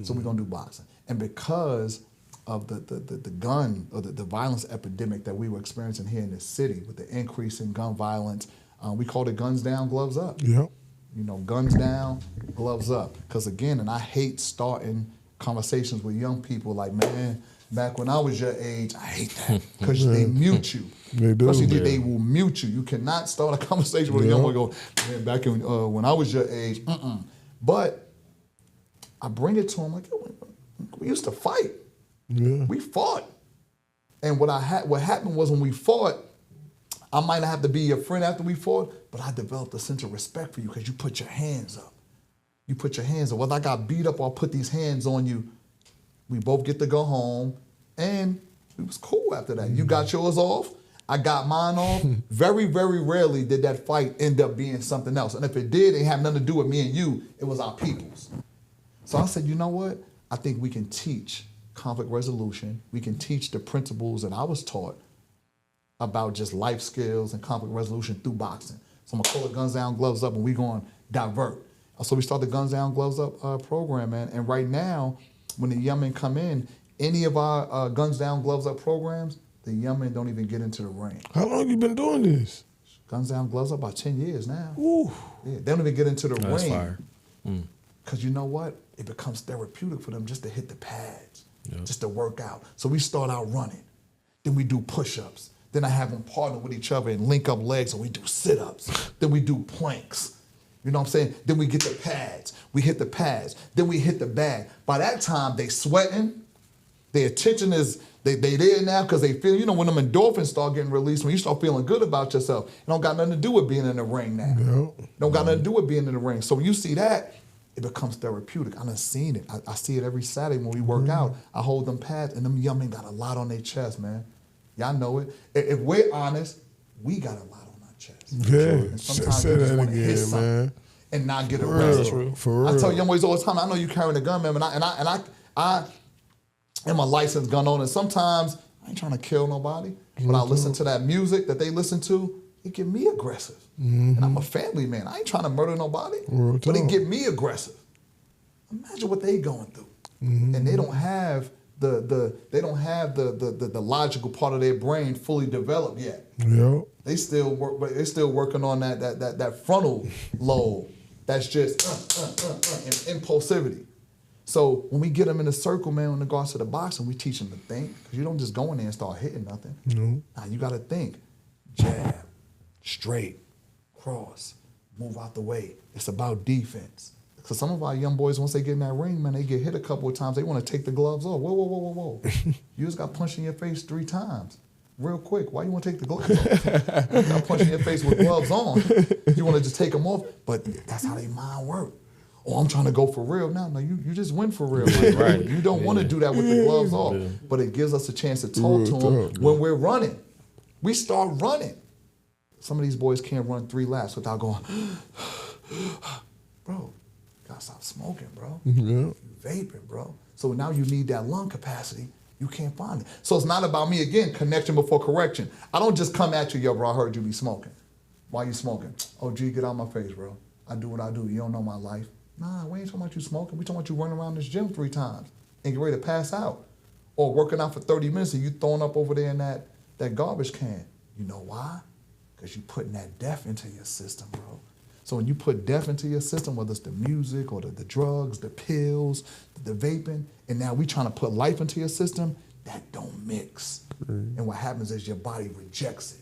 So we're gonna do boxing. And because of the gun or the violence epidemic that we were experiencing here in this city with the increase in gun violence, we called it guns down, gloves up. Yep. Guns down, gloves up. Because again, and I hate starting conversations with young people like, man, Back when I was your age, I hate that because they mute you. They do. Especially they will mute you. You cannot start a conversation with a young boy. Go, man, back in, when I was your age, But I bring it to him like, we used to fight. Yeah. We fought. And what happened was when we fought, I might not have to be your friend after we fought, but I developed a sense of respect for you because you put your hands up. You put your hands up. Whether I got beat up or I put these hands on you, we both get to go home, and it was cool after that. You got yours off, I got mine off. Very, very rarely did that fight end up being something else. And if it did, it had nothing to do with me and you, it was our peoples. So I said, you know what? I think we can teach conflict resolution. We can teach the principles that I was taught about just life skills and conflict resolution through boxing. So I'm gonna call it Guns Down, Gloves Up, and we're gonna divert. So we start the Guns Down, Gloves Up program, man. And right now, when the young men come in, any of our Guns Down, Gloves Up programs, the young men don't even get into the ring. How long you been doing this? Guns Down, Gloves Up, about 10 years now. Ooh. Yeah, they don't even get into the ring. That's fire. Because you know what? It becomes therapeutic for them just to hit the pads, just to work out. So we start out running. Then we do push-ups. Then I have them partner with each other and link up legs, and we do sit-ups. Then we do planks. You know what I'm saying? Then we get the pads. We hit the pads. Then we hit the bag. By that time, they sweating. Their attention is, they there now because they feel, you know, when them endorphins start getting released, when you start feeling good about yourself, it don't got nothing to do with being in the ring now. No. Don't got nothing to do with being in the ring. So when you see that, it becomes therapeutic. I done seen it. I see it every Saturday when we work out. I hold them pads, and them young men got a lot on their chest, man. Y'all know it. If we're honest, we got a lot on our chest. Yeah. And sometimes Say you just that want to hit again, something man. and not get For arrested. real. For real. I tell young boys all the time, I know you carrying a gun, man, and I am a licensed gun owner. Sometimes I ain't trying to kill nobody, but I listen to that music that they listen to, it get me aggressive. And I'm a family man. I ain't trying to murder nobody, but it get me aggressive. Imagine what they going through. And they don't have the logical part of their brain fully developed yet. Yep. They still work, but they're still working on that frontal lobe. That's just and impulsivity. So when we get them in a circle, man, in regards to the boxing, we teach them to think. Because you don't just go in there and start hitting nothing. No. Nah, you got to think. Jab, straight, cross, move out the way. It's about defense. So some of our young boys, once they get in that ring, man, they get hit a couple of times. They want to take the gloves off. Whoa. You just got punched in your face 3 times. Real quick. Why you want to take the gloves off? You got punched in your face with gloves on. You want to just take them off. But that's how their mind work. Oh, I'm trying to go for real. No, you just went for real. Right. You don't want to do that with the gloves off. Yeah. But it gives us a chance to talk to them when we're running. We start running. Some of these boys can't run 3 laps without going, bro, you gotta stop smoking, bro. Yeah. You vaping, bro. So now you need that lung capacity. You can't find it. So it's not about me, again, connection before correction. I don't just come at you, yo, bro, I heard you be smoking. Why you smoking? Oh, gee, get out my face, bro. I do what I do. You don't know my life. Nah, we ain't talking about you smoking. We talking about you running around this gym 3 times and get ready to pass out. Or working out for 30 minutes and you throwing up over there in that garbage can. You know why? Because you putting that death into your system, bro. So when you put death into your system, whether it's the music or the drugs, the pills, the vaping, and now we trying to put life into your system, that don't mix. And what happens is your body rejects it.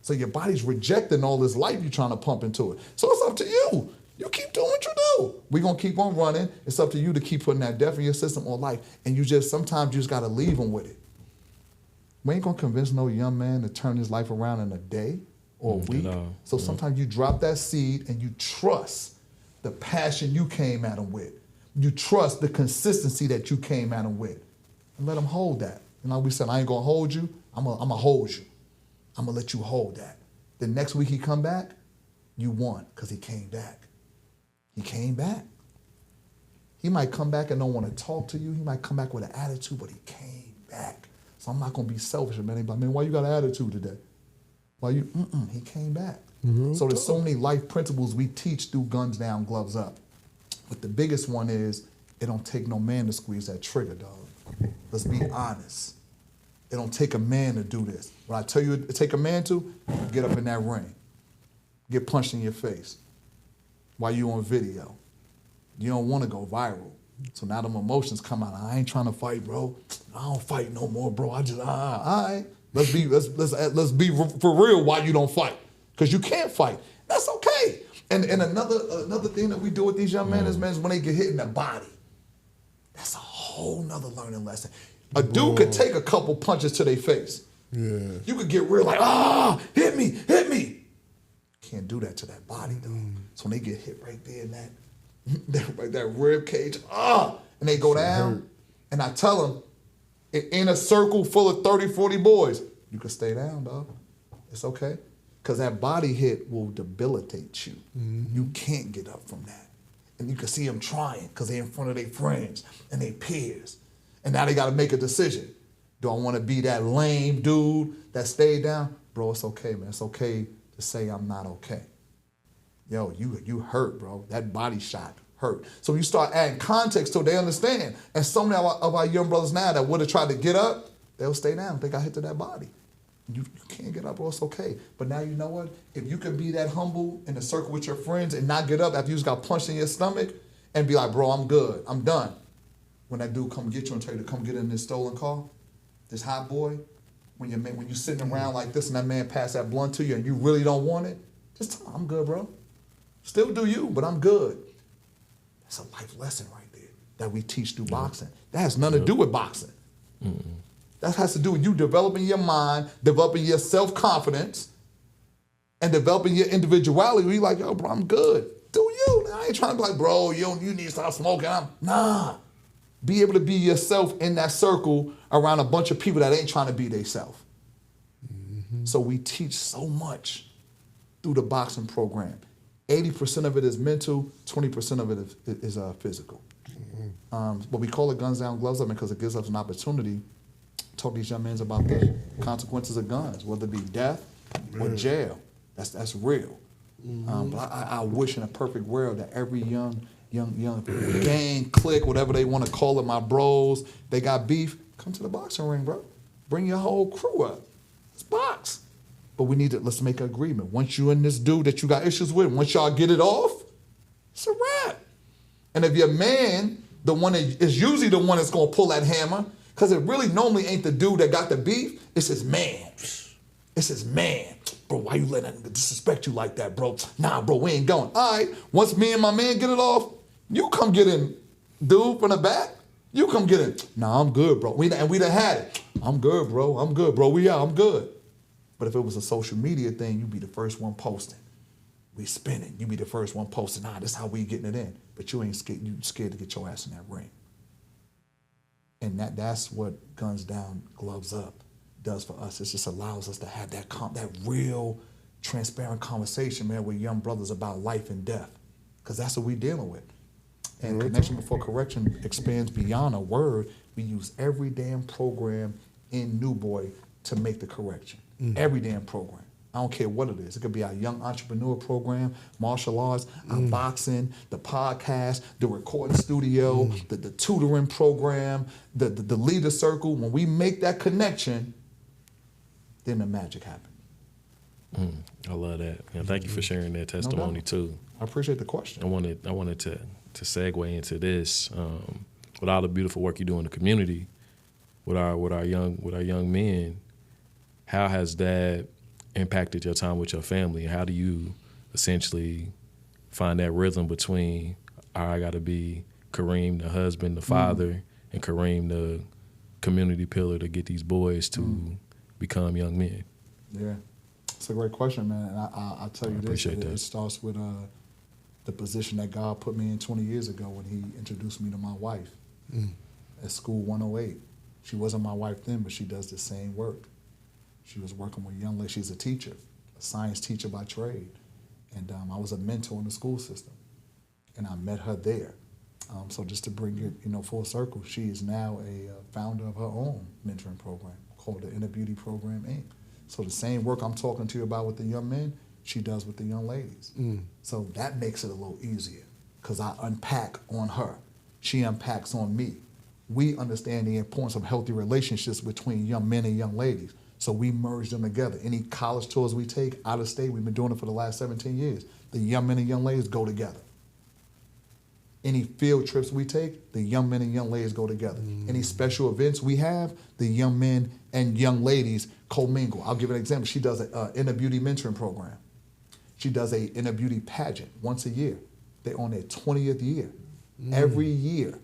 So your body's rejecting all this life you're trying to pump into it. So it's up to you. You keep doing what you do. We're going to keep on running. It's up to you to keep putting that death in your system or life. And sometimes you just got to leave them with it. We ain't going to convince no young man to turn his life around in a day or a week. So sometimes you drop that seed and you trust the passion you came at him with. You trust the consistency that you came at him with. And let him hold that. And like we said, I ain't going to hold you. I'm going to hold you. I'm going to let you hold that. The next week he come back, you won because he came back. He came back. He might come back and don't want to talk to you. He might come back with an attitude, but he came back. So I'm not going to be selfish, man. But man, why you got an attitude today? Why you, he came back. So there's so many life principles we teach through Guns Down, Gloves Up. But the biggest one is, it don't take no man to squeeze that trigger, dog. Let's be honest. It don't take a man to do this. When I tell you it take a man to, get up in that ring. Get punched in your face while you on video. You don't want to go viral. So now them emotions come out. I ain't trying to fight, bro. I don't fight no more, bro. I just, all right. Let's be for real why you don't fight. Because you can't fight. That's okay. And another thing that we do with these young men is when they get hit in the body. That's a whole nother learning lesson. A dude could take a couple punches to their face. Yeah. You could get real like, hit me. Can't do that to that body though. So when they get hit right there in that rib cage, and they go down, and I tell them, in a circle full of 30, 40 boys, you can stay down, dog. It's okay. Because that body hit will debilitate you. You can't get up from that. And you can see them trying because they're in front of their friends and their peers. And now they got to make a decision. Do I want to be that lame dude that stayed down? Bro, it's okay, man. It's okay to say I'm not okay. Yo, you hurt, bro. That body shot hurt. So you start adding context to it, they understand. And so many of our young brothers now that would have tried to get up, they'll stay down. They got hit to that body. You can't get up, bro. It's okay. But now you know what? If you can be that humble in the circle with your friends and not get up after you just got punched in your stomach and be like, bro, I'm good. I'm done. When that dude come get you and tell you to come get in this stolen car, this hot boy, when you're sitting around like this and that man pass that blunt to you and you really don't want it, just tell him, I'm good, bro. Still do you, but I'm good. That's a life lesson right there that we teach through boxing. That has nothing to do with boxing. That has to do with you developing your mind, developing your self-confidence, and developing your individuality. Where you're like, yo, bro, I'm good. Do you? I ain't trying to be like, bro, you need to stop smoking. Nah. Be able to be yourself in that circle around a bunch of people that ain't trying to be themselves. So we teach so much through the boxing program. 80% of it is mental, 20% of it is physical. But we call it guns down, gloves up because it gives us an opportunity to talk to these young men about the consequences of guns, whether it be death or jail. That's real. But I wish in a perfect world that every young gang, clique, whatever they want to call it, my bros, they got beef, come to the boxing ring, bro. Bring your whole crew up. Let's box. But let's make an agreement. Once you and this dude that you got issues with, once y'all get it off, it's a wrap. And if your man, the one that is usually the one that's gonna pull that hammer, because it really normally ain't the dude that got the beef, it's his man. It's his man. Bro, why you letting that disrespect you like that, bro? Nah, bro, we ain't going. All right, once me and my man get it off, you come get in, dude, from the back. You come get in. Nah, I'm good, bro. We done had it. I'm good, bro. I'm good, bro. We out. I'm good. But if it was a social media thing, you'd be the first one posting. We spinning. You be the first one posting. Nah, this is how we getting it in. But you ain't scared. You scared to get your ass in that ring. And that's what Guns Down, Gloves Up does for us. It just allows us to have that real, transparent conversation, man, with young brothers about life and death. Because that's what we're dealing with. And Connection Before Correction expands beyond a word. We use every damn program in New Boy to make the correction. Every damn program. I don't care what it is. It could be our young entrepreneur program, martial arts, our boxing, the podcast, the recording studio, the tutoring program, the leader circle. When we make that connection, then the magic happens. I love that. And thank you for sharing that testimony too. I appreciate the question. I wanted to segue into this with all the beautiful work you do in the community with our young men. How has that impacted your time with your family? How do you essentially find that rhythm between I got to be Kareem, the husband, the father, and Kareem, the community pillar to get these boys to become young men? Yeah, it's a great question, man. And I'll tell you this, it starts with the position that God put me in 20 years ago when he introduced me to my wife at School 108. She wasn't my wife then, but she does the same work. She was working with young ladies. She's a teacher, a science teacher by trade. And I was a mentor in the school system. And I met her there. So just to bring it, full circle, she is now a founder of her own mentoring program called the Inner Beauty Program, Inc. So the same work I'm talking to you about with the young men, she does with the young ladies. So that makes it a little easier because I unpack on her. She unpacks on me. We understand the importance of healthy relationships between young men and young ladies. So we merge them together. Any college tours we take out of state, we've been doing it for the last 17 years. The young men and young ladies go together. Any field trips we take, the young men and young ladies go together. Any special events we have, the young men and young ladies commingle. I'll give an example. She does an inner beauty mentoring program. She does a inner beauty pageant once a year. They're on their 20th year. Every year,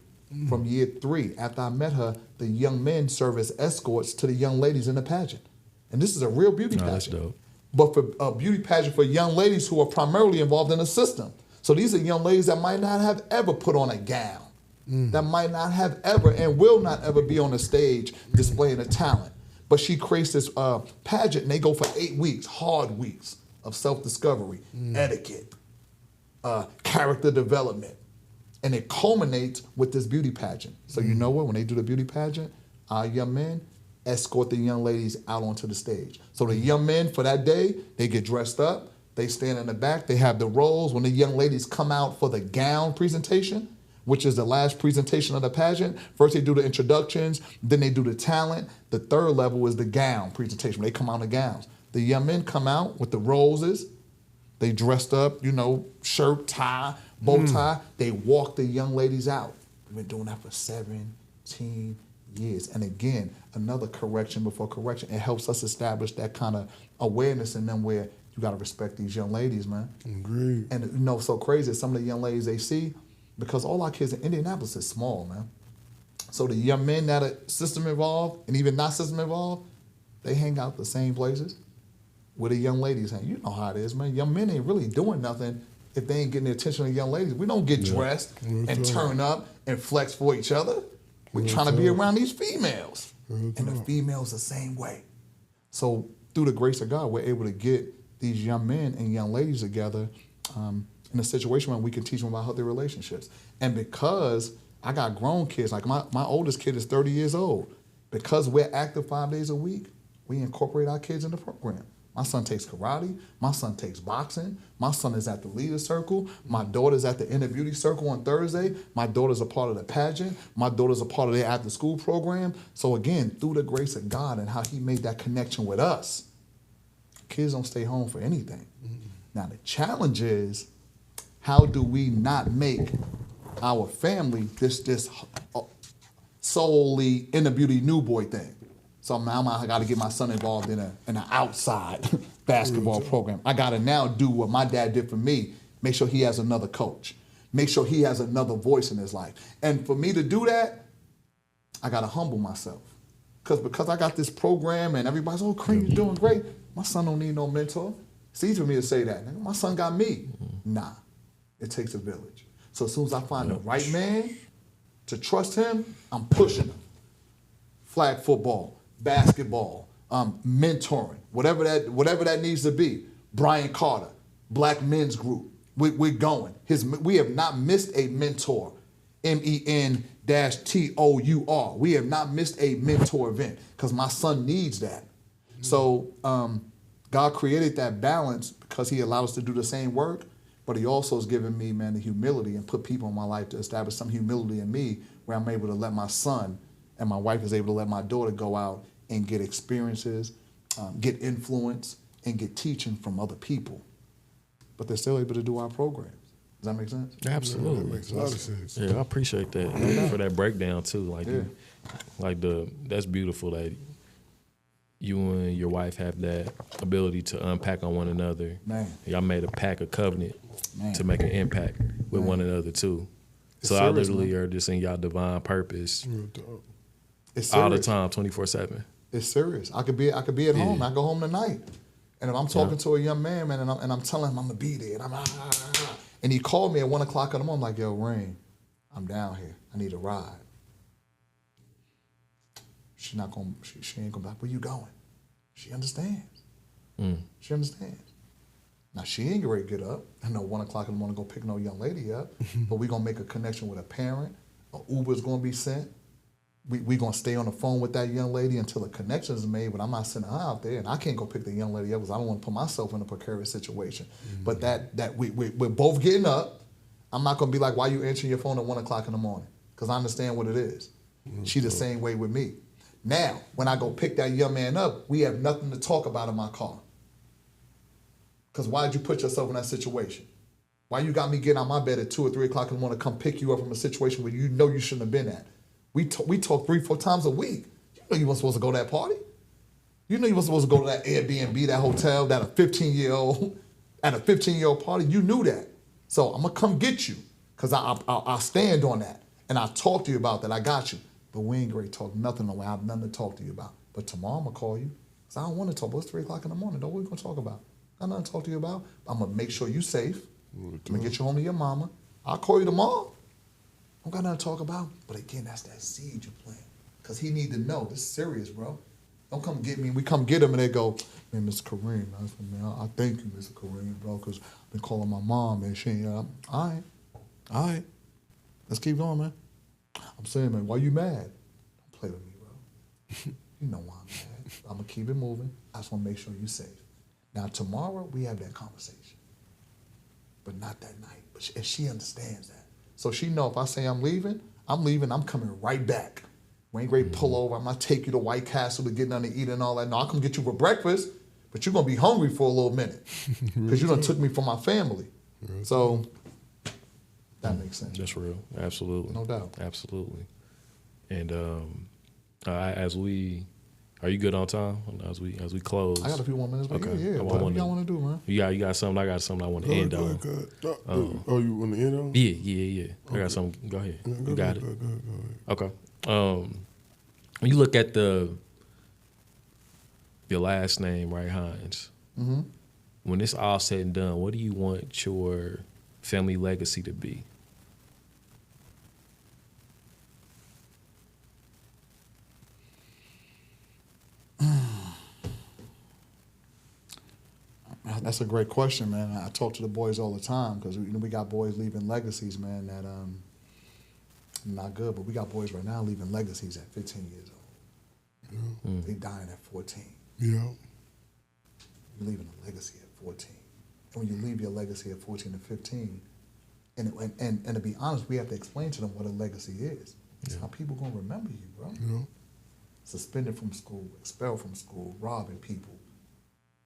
from year 3, after I met her, the young men serve as escorts to the young ladies in the pageant. And this is a real beauty pageant. That's dope. But for a beauty pageant for young ladies who are primarily involved in the system. So these are young ladies that might not have ever put on a gown, that might not have ever and will not ever be on a stage displaying a talent. But she creates this pageant, and they go for 8 weeks, hard weeks of self-discovery, etiquette, character development. And it culminates with this beauty pageant. So you know what? When they do the beauty pageant, our young men escort the young ladies out onto the stage. So the young men, for that day, they get dressed up. They stand in the back. They have the roles. When the young ladies come out for the gown presentation, which is the last presentation of the pageant, first they do the introductions, then they do the talent. The third level is the gown presentation. They come out in the gowns. The young men come out with the roses. They dressed up, you know, shirt, tie, bow tie. They walk the young ladies out. We've been doing that for 17 years. And again, another correction before correction. It helps us establish that kind of awareness in them where you got to respect these young ladies, man. Agreed. And you know, so crazy, some of the young ladies they see, because all our kids in Indianapolis is small, man. So the young men that are system involved and even not system involved, they hang out the same places where the young ladies hang. You know how it is, man. Young men ain't really doing nothing if they ain't getting the attention of young ladies. We don't get dressed and turn up and flex for each other. We're trying to be around these females. And the females the same way. So through the grace of God, we're able to get these young men and young ladies together in a situation where we can teach them about healthy relationships. And because I got grown kids, like my oldest kid is 30 years old, because we're active 5 days a week, we incorporate our kids in the program. My son takes karate, my son takes boxing, my son is at the leader circle, my daughter's at the inner beauty circle on Thursday, my daughter's a part of the pageant, my daughter's a part of their after school program. So again, through the grace of God and how he made that connection with us, kids don't stay home for anything. Now the challenge is, how do we not make our family this solely inner beauty new boy thing? So now I got to get my son involved in an outside basketball program. I got to now do what my dad did for me. Make sure he has another coach. Make sure he has another voice in his life. And for me to do that, I got to humble myself. Because I got this program and everybody's, oh, Kareem, you're doing great. My son don't need no mentor. It's easy for me to say that. My son got me. Nah, it takes a village. So as soon as I find the right man to trust him, I'm pushing him. Flag football, basketball, mentoring, whatever that needs to be. Brian Carter, Black Men's Group, we're going. We have not missed a mentor, MEN-TOUR. We have not missed a mentor event because my son needs that. So God created that balance because he allowed us to do the same work, but he also has given me, man, the humility and put people in my life to establish some humility in me where I'm able to let my son and my wife is able to let my daughter go out and get experiences, get influence, and get teaching from other people. But they're still able to do our programs. Does that make sense? Absolutely. That makes a lot of sense. Yeah, I appreciate that for that breakdown too. That's beautiful that you and your wife have that ability to unpack on one another. Man. Y'all made a pact, a covenant to make an impact with one another too. It's So serious, I literally man. are just in y'all divine purpose It's all the serious. time, 24/7. It's serious. I could be at home. I go home tonight, and if I'm talking to a young man, man, and I'm telling him I'm gonna be there, and and he called me at 1 o'clock in the morning, I'm like, yo, Rain, I'm down here. I need a ride. She ain't gonna be like, where you going? She understands. She understands. Now she ain't ready to get up. I know 1 o'clock in the morning go pick no young lady up, but we gonna make a connection with a parent. An Uber's gonna be sent. We gonna stay on the phone with that young lady until a connection is made, but I'm not sending her out there, and I can't go pick the young lady up because I don't want to put myself in a precarious situation. But that we're both getting up. I'm not gonna be like, why you answering your phone at 1 o'clock in the morning? Because I understand what it is. She the same way with me. Now, when I go pick that young man up, we have nothing to talk about in my car. Because why did you put yourself in that situation? Why you got me getting out my bed at 2 or 3 o'clock and want to come pick you up from a situation where you know you shouldn't have been at? We talk 3-4 times a week. You know you weren't supposed to go to that party. You know you weren't supposed to go to that Airbnb, that hotel, that a 15-year-old at a 15-year-old party. You knew that. So I'm gonna come get you because I stand on that and I talk to you about that. I got you. But we ain't ready to talk nothing away. I have nothing to talk to you about. But tomorrow I'm gonna call you because I don't want to talk. But it's 3 o'clock in the morning. Though what we gonna talk about? I got nothing to talk to you about. I'm gonna make sure you safe. I'm gonna get you home to your mama. I'll call you tomorrow. I don't got nothing to talk about. But again, that's that seed you plant. Because he need to know this is serious, bro. Don't come get me. We come get him and they go, man, Mr. Kareem, man, I thank you, Mr. Kareem, bro, because I've been calling my mom and she ain't, all right. Let's keep going, man. I'm saying, man, why you mad? Don't play with me, bro. You know why I'm mad. I'm going to keep it moving. I just want to make sure you're safe. Now, tomorrow, we have that conversation. But not that night. But she understands that. So she know if I say I'm leaving, I'm coming right back. We ain't ready to pull over. I'm not take you to White Castle to get nothing to eat and all that. No, I'll come get you for breakfast, but you're going to be hungry for a little minute because you done took me from my family. So that makes sense. That's real. Absolutely. No doubt. Absolutely. And are you good on time as we close? I got a few more minutes, but okay. yeah. Whatever y'all want to do, man. You got something. I got something I want to end on. Oh, you want to end on? Yeah. Okay. I got something. Go ahead. You got it. Go ahead. Okay. When you look at your last name, right, Hines. Mm-hmm. When it's all said and done, what do you want your family legacy to be? That's a great question, man. I talk to the boys all the time because we got boys leaving legacies, man, that not good, but we got boys right now leaving legacies at 15 years old. Yeah. They dying at 14. Yeah. You're leaving a legacy at 14. And when you leave your legacy at 14 and 15, and to be honest, we have to explain to them what a legacy is. It's how people gonna remember you, bro. Yeah. Suspended from school, expelled from school, robbing people.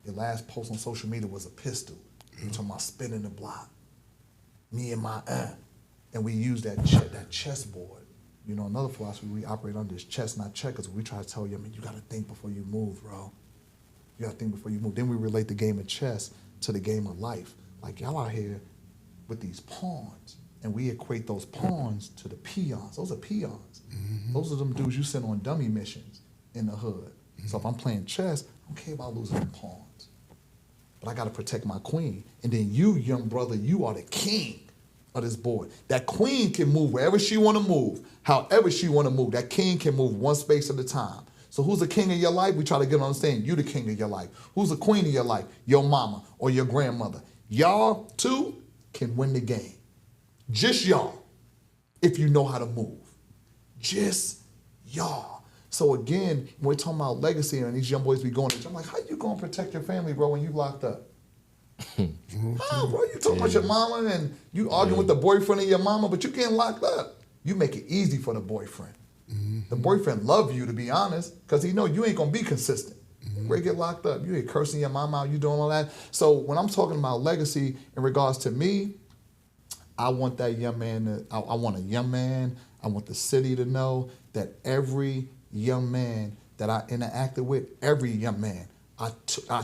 Your last post on social media was a pistol. You're talking about spinning the block. Me and my aunt. And we use that chessboard. You know, another philosophy we operate under is chess, not checkers. We try to tell you, I mean, you got to think before you move, bro. You got to think before you move. Then we relate the game of chess to the game of life. Like, y'all out here with these pawns, and we equate those pawns to the peons. Those are peons. Mm-hmm. Those are them dudes you send on dummy missions in the hood. Mm-hmm. So if I'm playing chess, I don't care about losing them pawns. But I got to protect my queen. And then you, young brother, you are the king of this board. That queen can move wherever she want to move, however she want to move. That king can move one space at a time. So who's the king of your life? We try to get on understanding. You the king of your life. Who's the queen of your life? Your mama or your grandmother. Y'all two can win the game. Just y'all, if you know how to move. Just y'all. So again, when we're talking about legacy and these young boys be going, I'm like, how you gonna protect your family, bro, when you locked up? How, bro? You talking about your mama and you arguing with the boyfriend of your mama, but you getting locked up. You make it easy for the boyfriend. Mm-hmm. The boyfriend love you, to be honest, because he know you ain't gonna be consistent. Mm-hmm. Where you get locked up, you ain't cursing your mama out, you doing all that. So when I'm talking about legacy in regards to me, I want that young man I want a young man, I want the city to know that every young man that I interacted with, every young man, I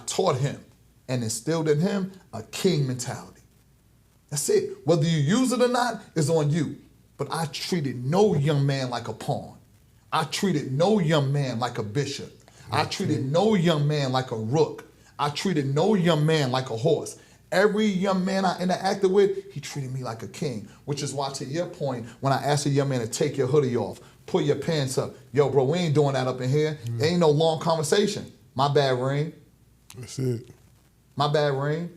taught him and instilled in him a king mentality. That's it. Whether you use it or not is on you. But I treated no young man like a pawn. I treated no young man like a bishop. I treated no young man like a rook. I treated no young man like a horse. Every young man I interacted with, he treated me like a king, which is why, to your point, when I asked a young man to take your hoodie off, pull your pants up, yo, bro, we ain't doing that up in here. There ain't no long conversation. My bad, Ring. That's it. My bad, Ring.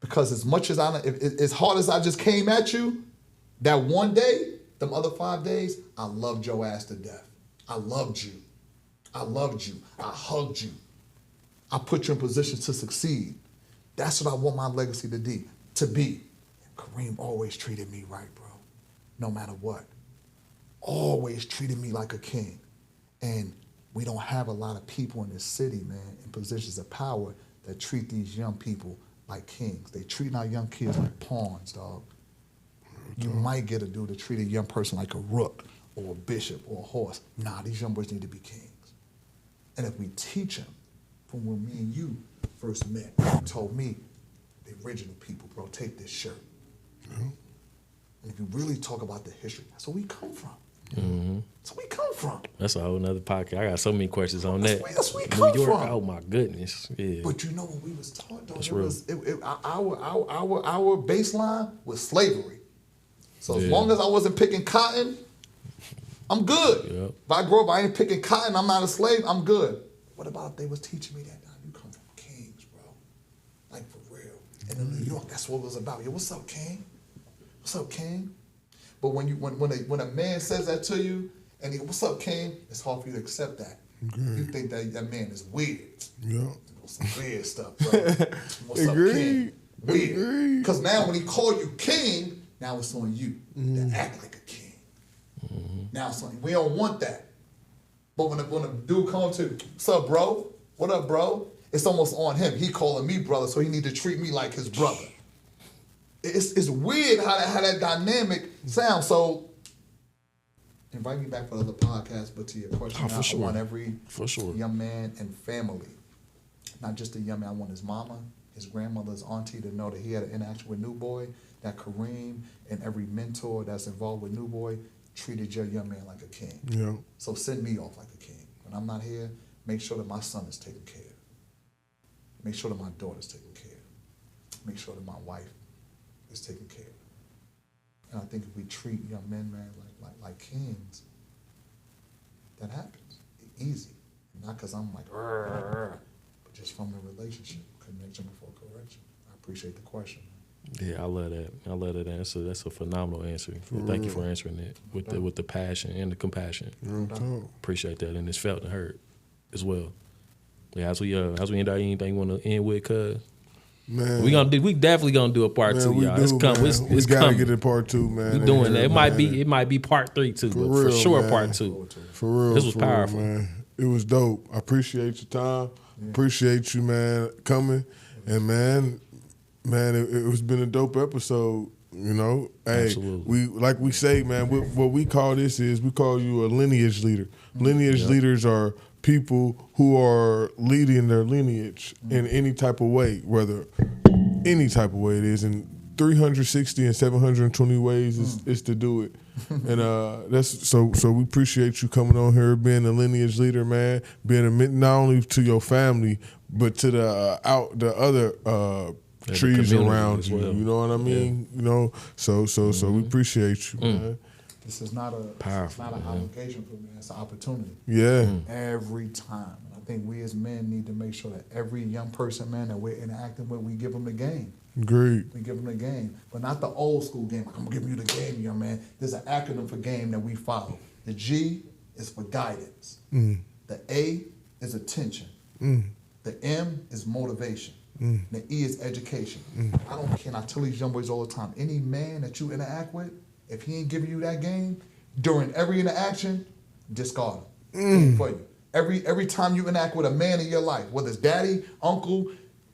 Because as much as as hard as I just came at you, that one day, them other 5 days, I loved your ass to death. I loved you. I loved you. I hugged you. I put you in position to succeed. That's what I want my legacy to be. And Kareem always treated me right, bro. No matter what. Always treated me like a king. And we don't have a lot of people in this city, man, in positions of power that treat these young people like kings. They treating our young kids like pawns, dog. You might get a dude to treat a young person like a rook or a bishop or a horse. Nah, these young boys need to be kings. And if we teach them from when me and you first met, you told me, the original people, bro, take this shirt. And if you really talk about the history, that's where we come from. That's where we come from. That's a whole nother podcast. I got so many questions on that. That's where we come New York, from. oh my goodness. Yeah. But you know what we was taught, though? That's It real. was, our baseline was slavery. So as long as I wasn't picking cotton, I'm good. Yep. If I grow up, I ain't picking cotton, I'm not a slave, I'm good. What about if they was teaching me that? Nah, you come from kings, bro. Like for real. And in New York, that's what it was about. Yo, what's up, king? What's up, king? But when a man says that to you, and he, what's up, king? It's hard for you to accept that. You think that man is weird. Yeah. Some weird stuff, bro. What's up, king? Weird. Because now when he call you king, now it's on you to act like a king. Now it's on, we don't want that. But when a dude comes to, what's up, bro? What up, bro? It's almost on him. He calling me brother, so he need to treat me like his brother. It's weird how that dynamic sounds. So invite me back for other podcasts, but to your question, I want every young man and family, not just a young man, I want his mama, his grandmother, his auntie to know that he had an interaction with New Boy, that Kareem and every mentor that's involved with New Boy treated your young man like a king. Yeah. So send me off like a king. When I'm not here, make sure that my son is taken care of. Make sure that my daughter's taken care of. Make sure that my wife is taken care of. And I think if we treat young men, man, like kings, that happens. Easy. Not because I'm like, but just from the relationship, connection before correction. I appreciate the question, man. Yeah, I love that. I love that answer. That's a phenomenal answer. Thank you for answering it with the passion and the compassion. Appreciate that, and it's felt and heard as well. Yeah, as we end out, anything you want to end with, cuz? Man, we definitely gonna do a part 2, y'all. It's coming. We gotta get a part 2, man. We doing that. It might be part 3 too, but for sure man. part 2. For real, this was powerful, man. It was dope. I appreciate your time. Appreciate you, man, coming. And man, it was been a dope episode. You know, hey, absolutely. we say, man, what we call this is we call you a lineage leader. Lineage leaders are people who are leading their lineage in any type of way, whether any type of way it is, and 360 and 720 ways is to do it. And that's so we appreciate you coming on here, being a lineage leader, man, being a not only to your family but to the other trees around you. Well. You know what I mean? You know, so we appreciate you, man. This is not an obligation for me. It's an opportunity. Yeah. Every time. And I think we as men need to make sure that every young person, man, that we're interacting with, we give them the game. Great. We give them the game. But not the old school game. I'm giving you the game, young man. There's an acronym for game that we follow. The G is for guidance. The A is attention. The M is motivation. The E is education. I don't care. And I tell these young boys all the time, any man that you interact with, if he ain't giving you that game, during every interaction, discard him. He ain't for you. Every time you interact with a man in your life, whether it's daddy, uncle,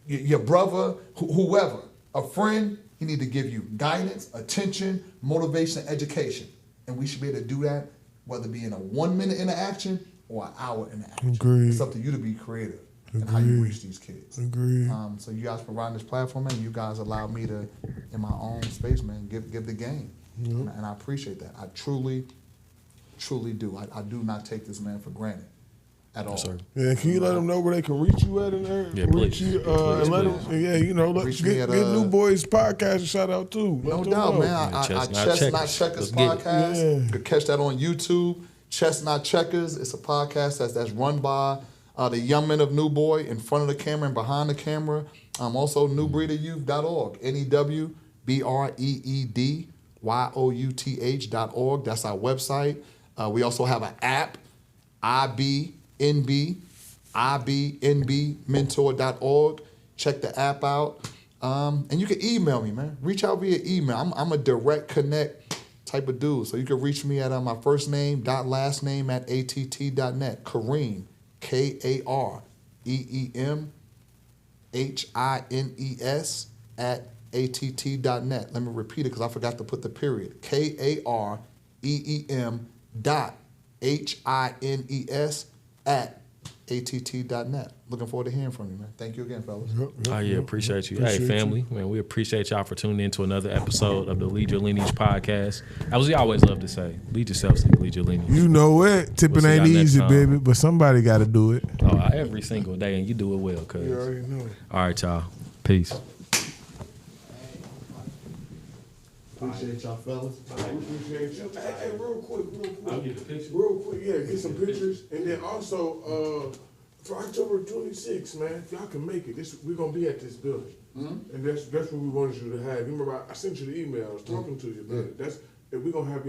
your brother, whoever, a friend, he need to give you guidance, attention, motivation, education. And we should be able to do that, whether it be in a 1-minute interaction or an hour interaction. Agreed. It's up to you to be creative and how you reach these kids. Agreed. So you guys providing this platform, man. You guys allow me to, in my own space, man, give the game. And I appreciate that. I truly, truly do. I do not take this man for granted at all. Sir. Yeah, can you let them know where they can reach you at in there? Yeah, reach please. you, and let them, you know, Reach get me at, New Boys podcast a shout out too. No Let them doubt, know. man. I Chestnut Checkers podcast. Yeah. You can catch that on YouTube. Chestnut Checkers. It's a podcast that's run by the young men of New Boy in front of the camera and behind the camera. Also newbreederyouth.org. NEWBREEDYOUTH.org. That's our website. We also have an app, IBNBmentor.org. Check the app out. And you can email me, man. Reach out via email. I'm a direct connect type of dude. So you can reach me at my first name, last name at att.net. Kareem, KAREEM, Hines at att.net. Let me repeat it because I forgot to put the period. KAREEM dot HINES at att.net. Looking forward to hearing from you, man. Thank you again, fellas. Oh yeah, appreciate you. Appreciate Hey, family, man, we appreciate y'all for tuning in to another episode of the Lead Your Lineage podcast. As we always love to say, lead yourself, lead your lineage. You know it. Tipping We'll see ain't y'all next easy, time. baby, but somebody got to do it. Oh, every single day, and you do it well, cuz. You already know. All right, y'all. Peace. Appreciate y'all, fellas. Appreciate you. Hey, real quick. I'll get the picture. Real quick, yeah, get some pictures. And then also, for October 26th, man, if y'all can make it, we're going to be at this building. And that's what we wanted you to have. You remember, I sent you the email. I was talking to you, man. We're going to have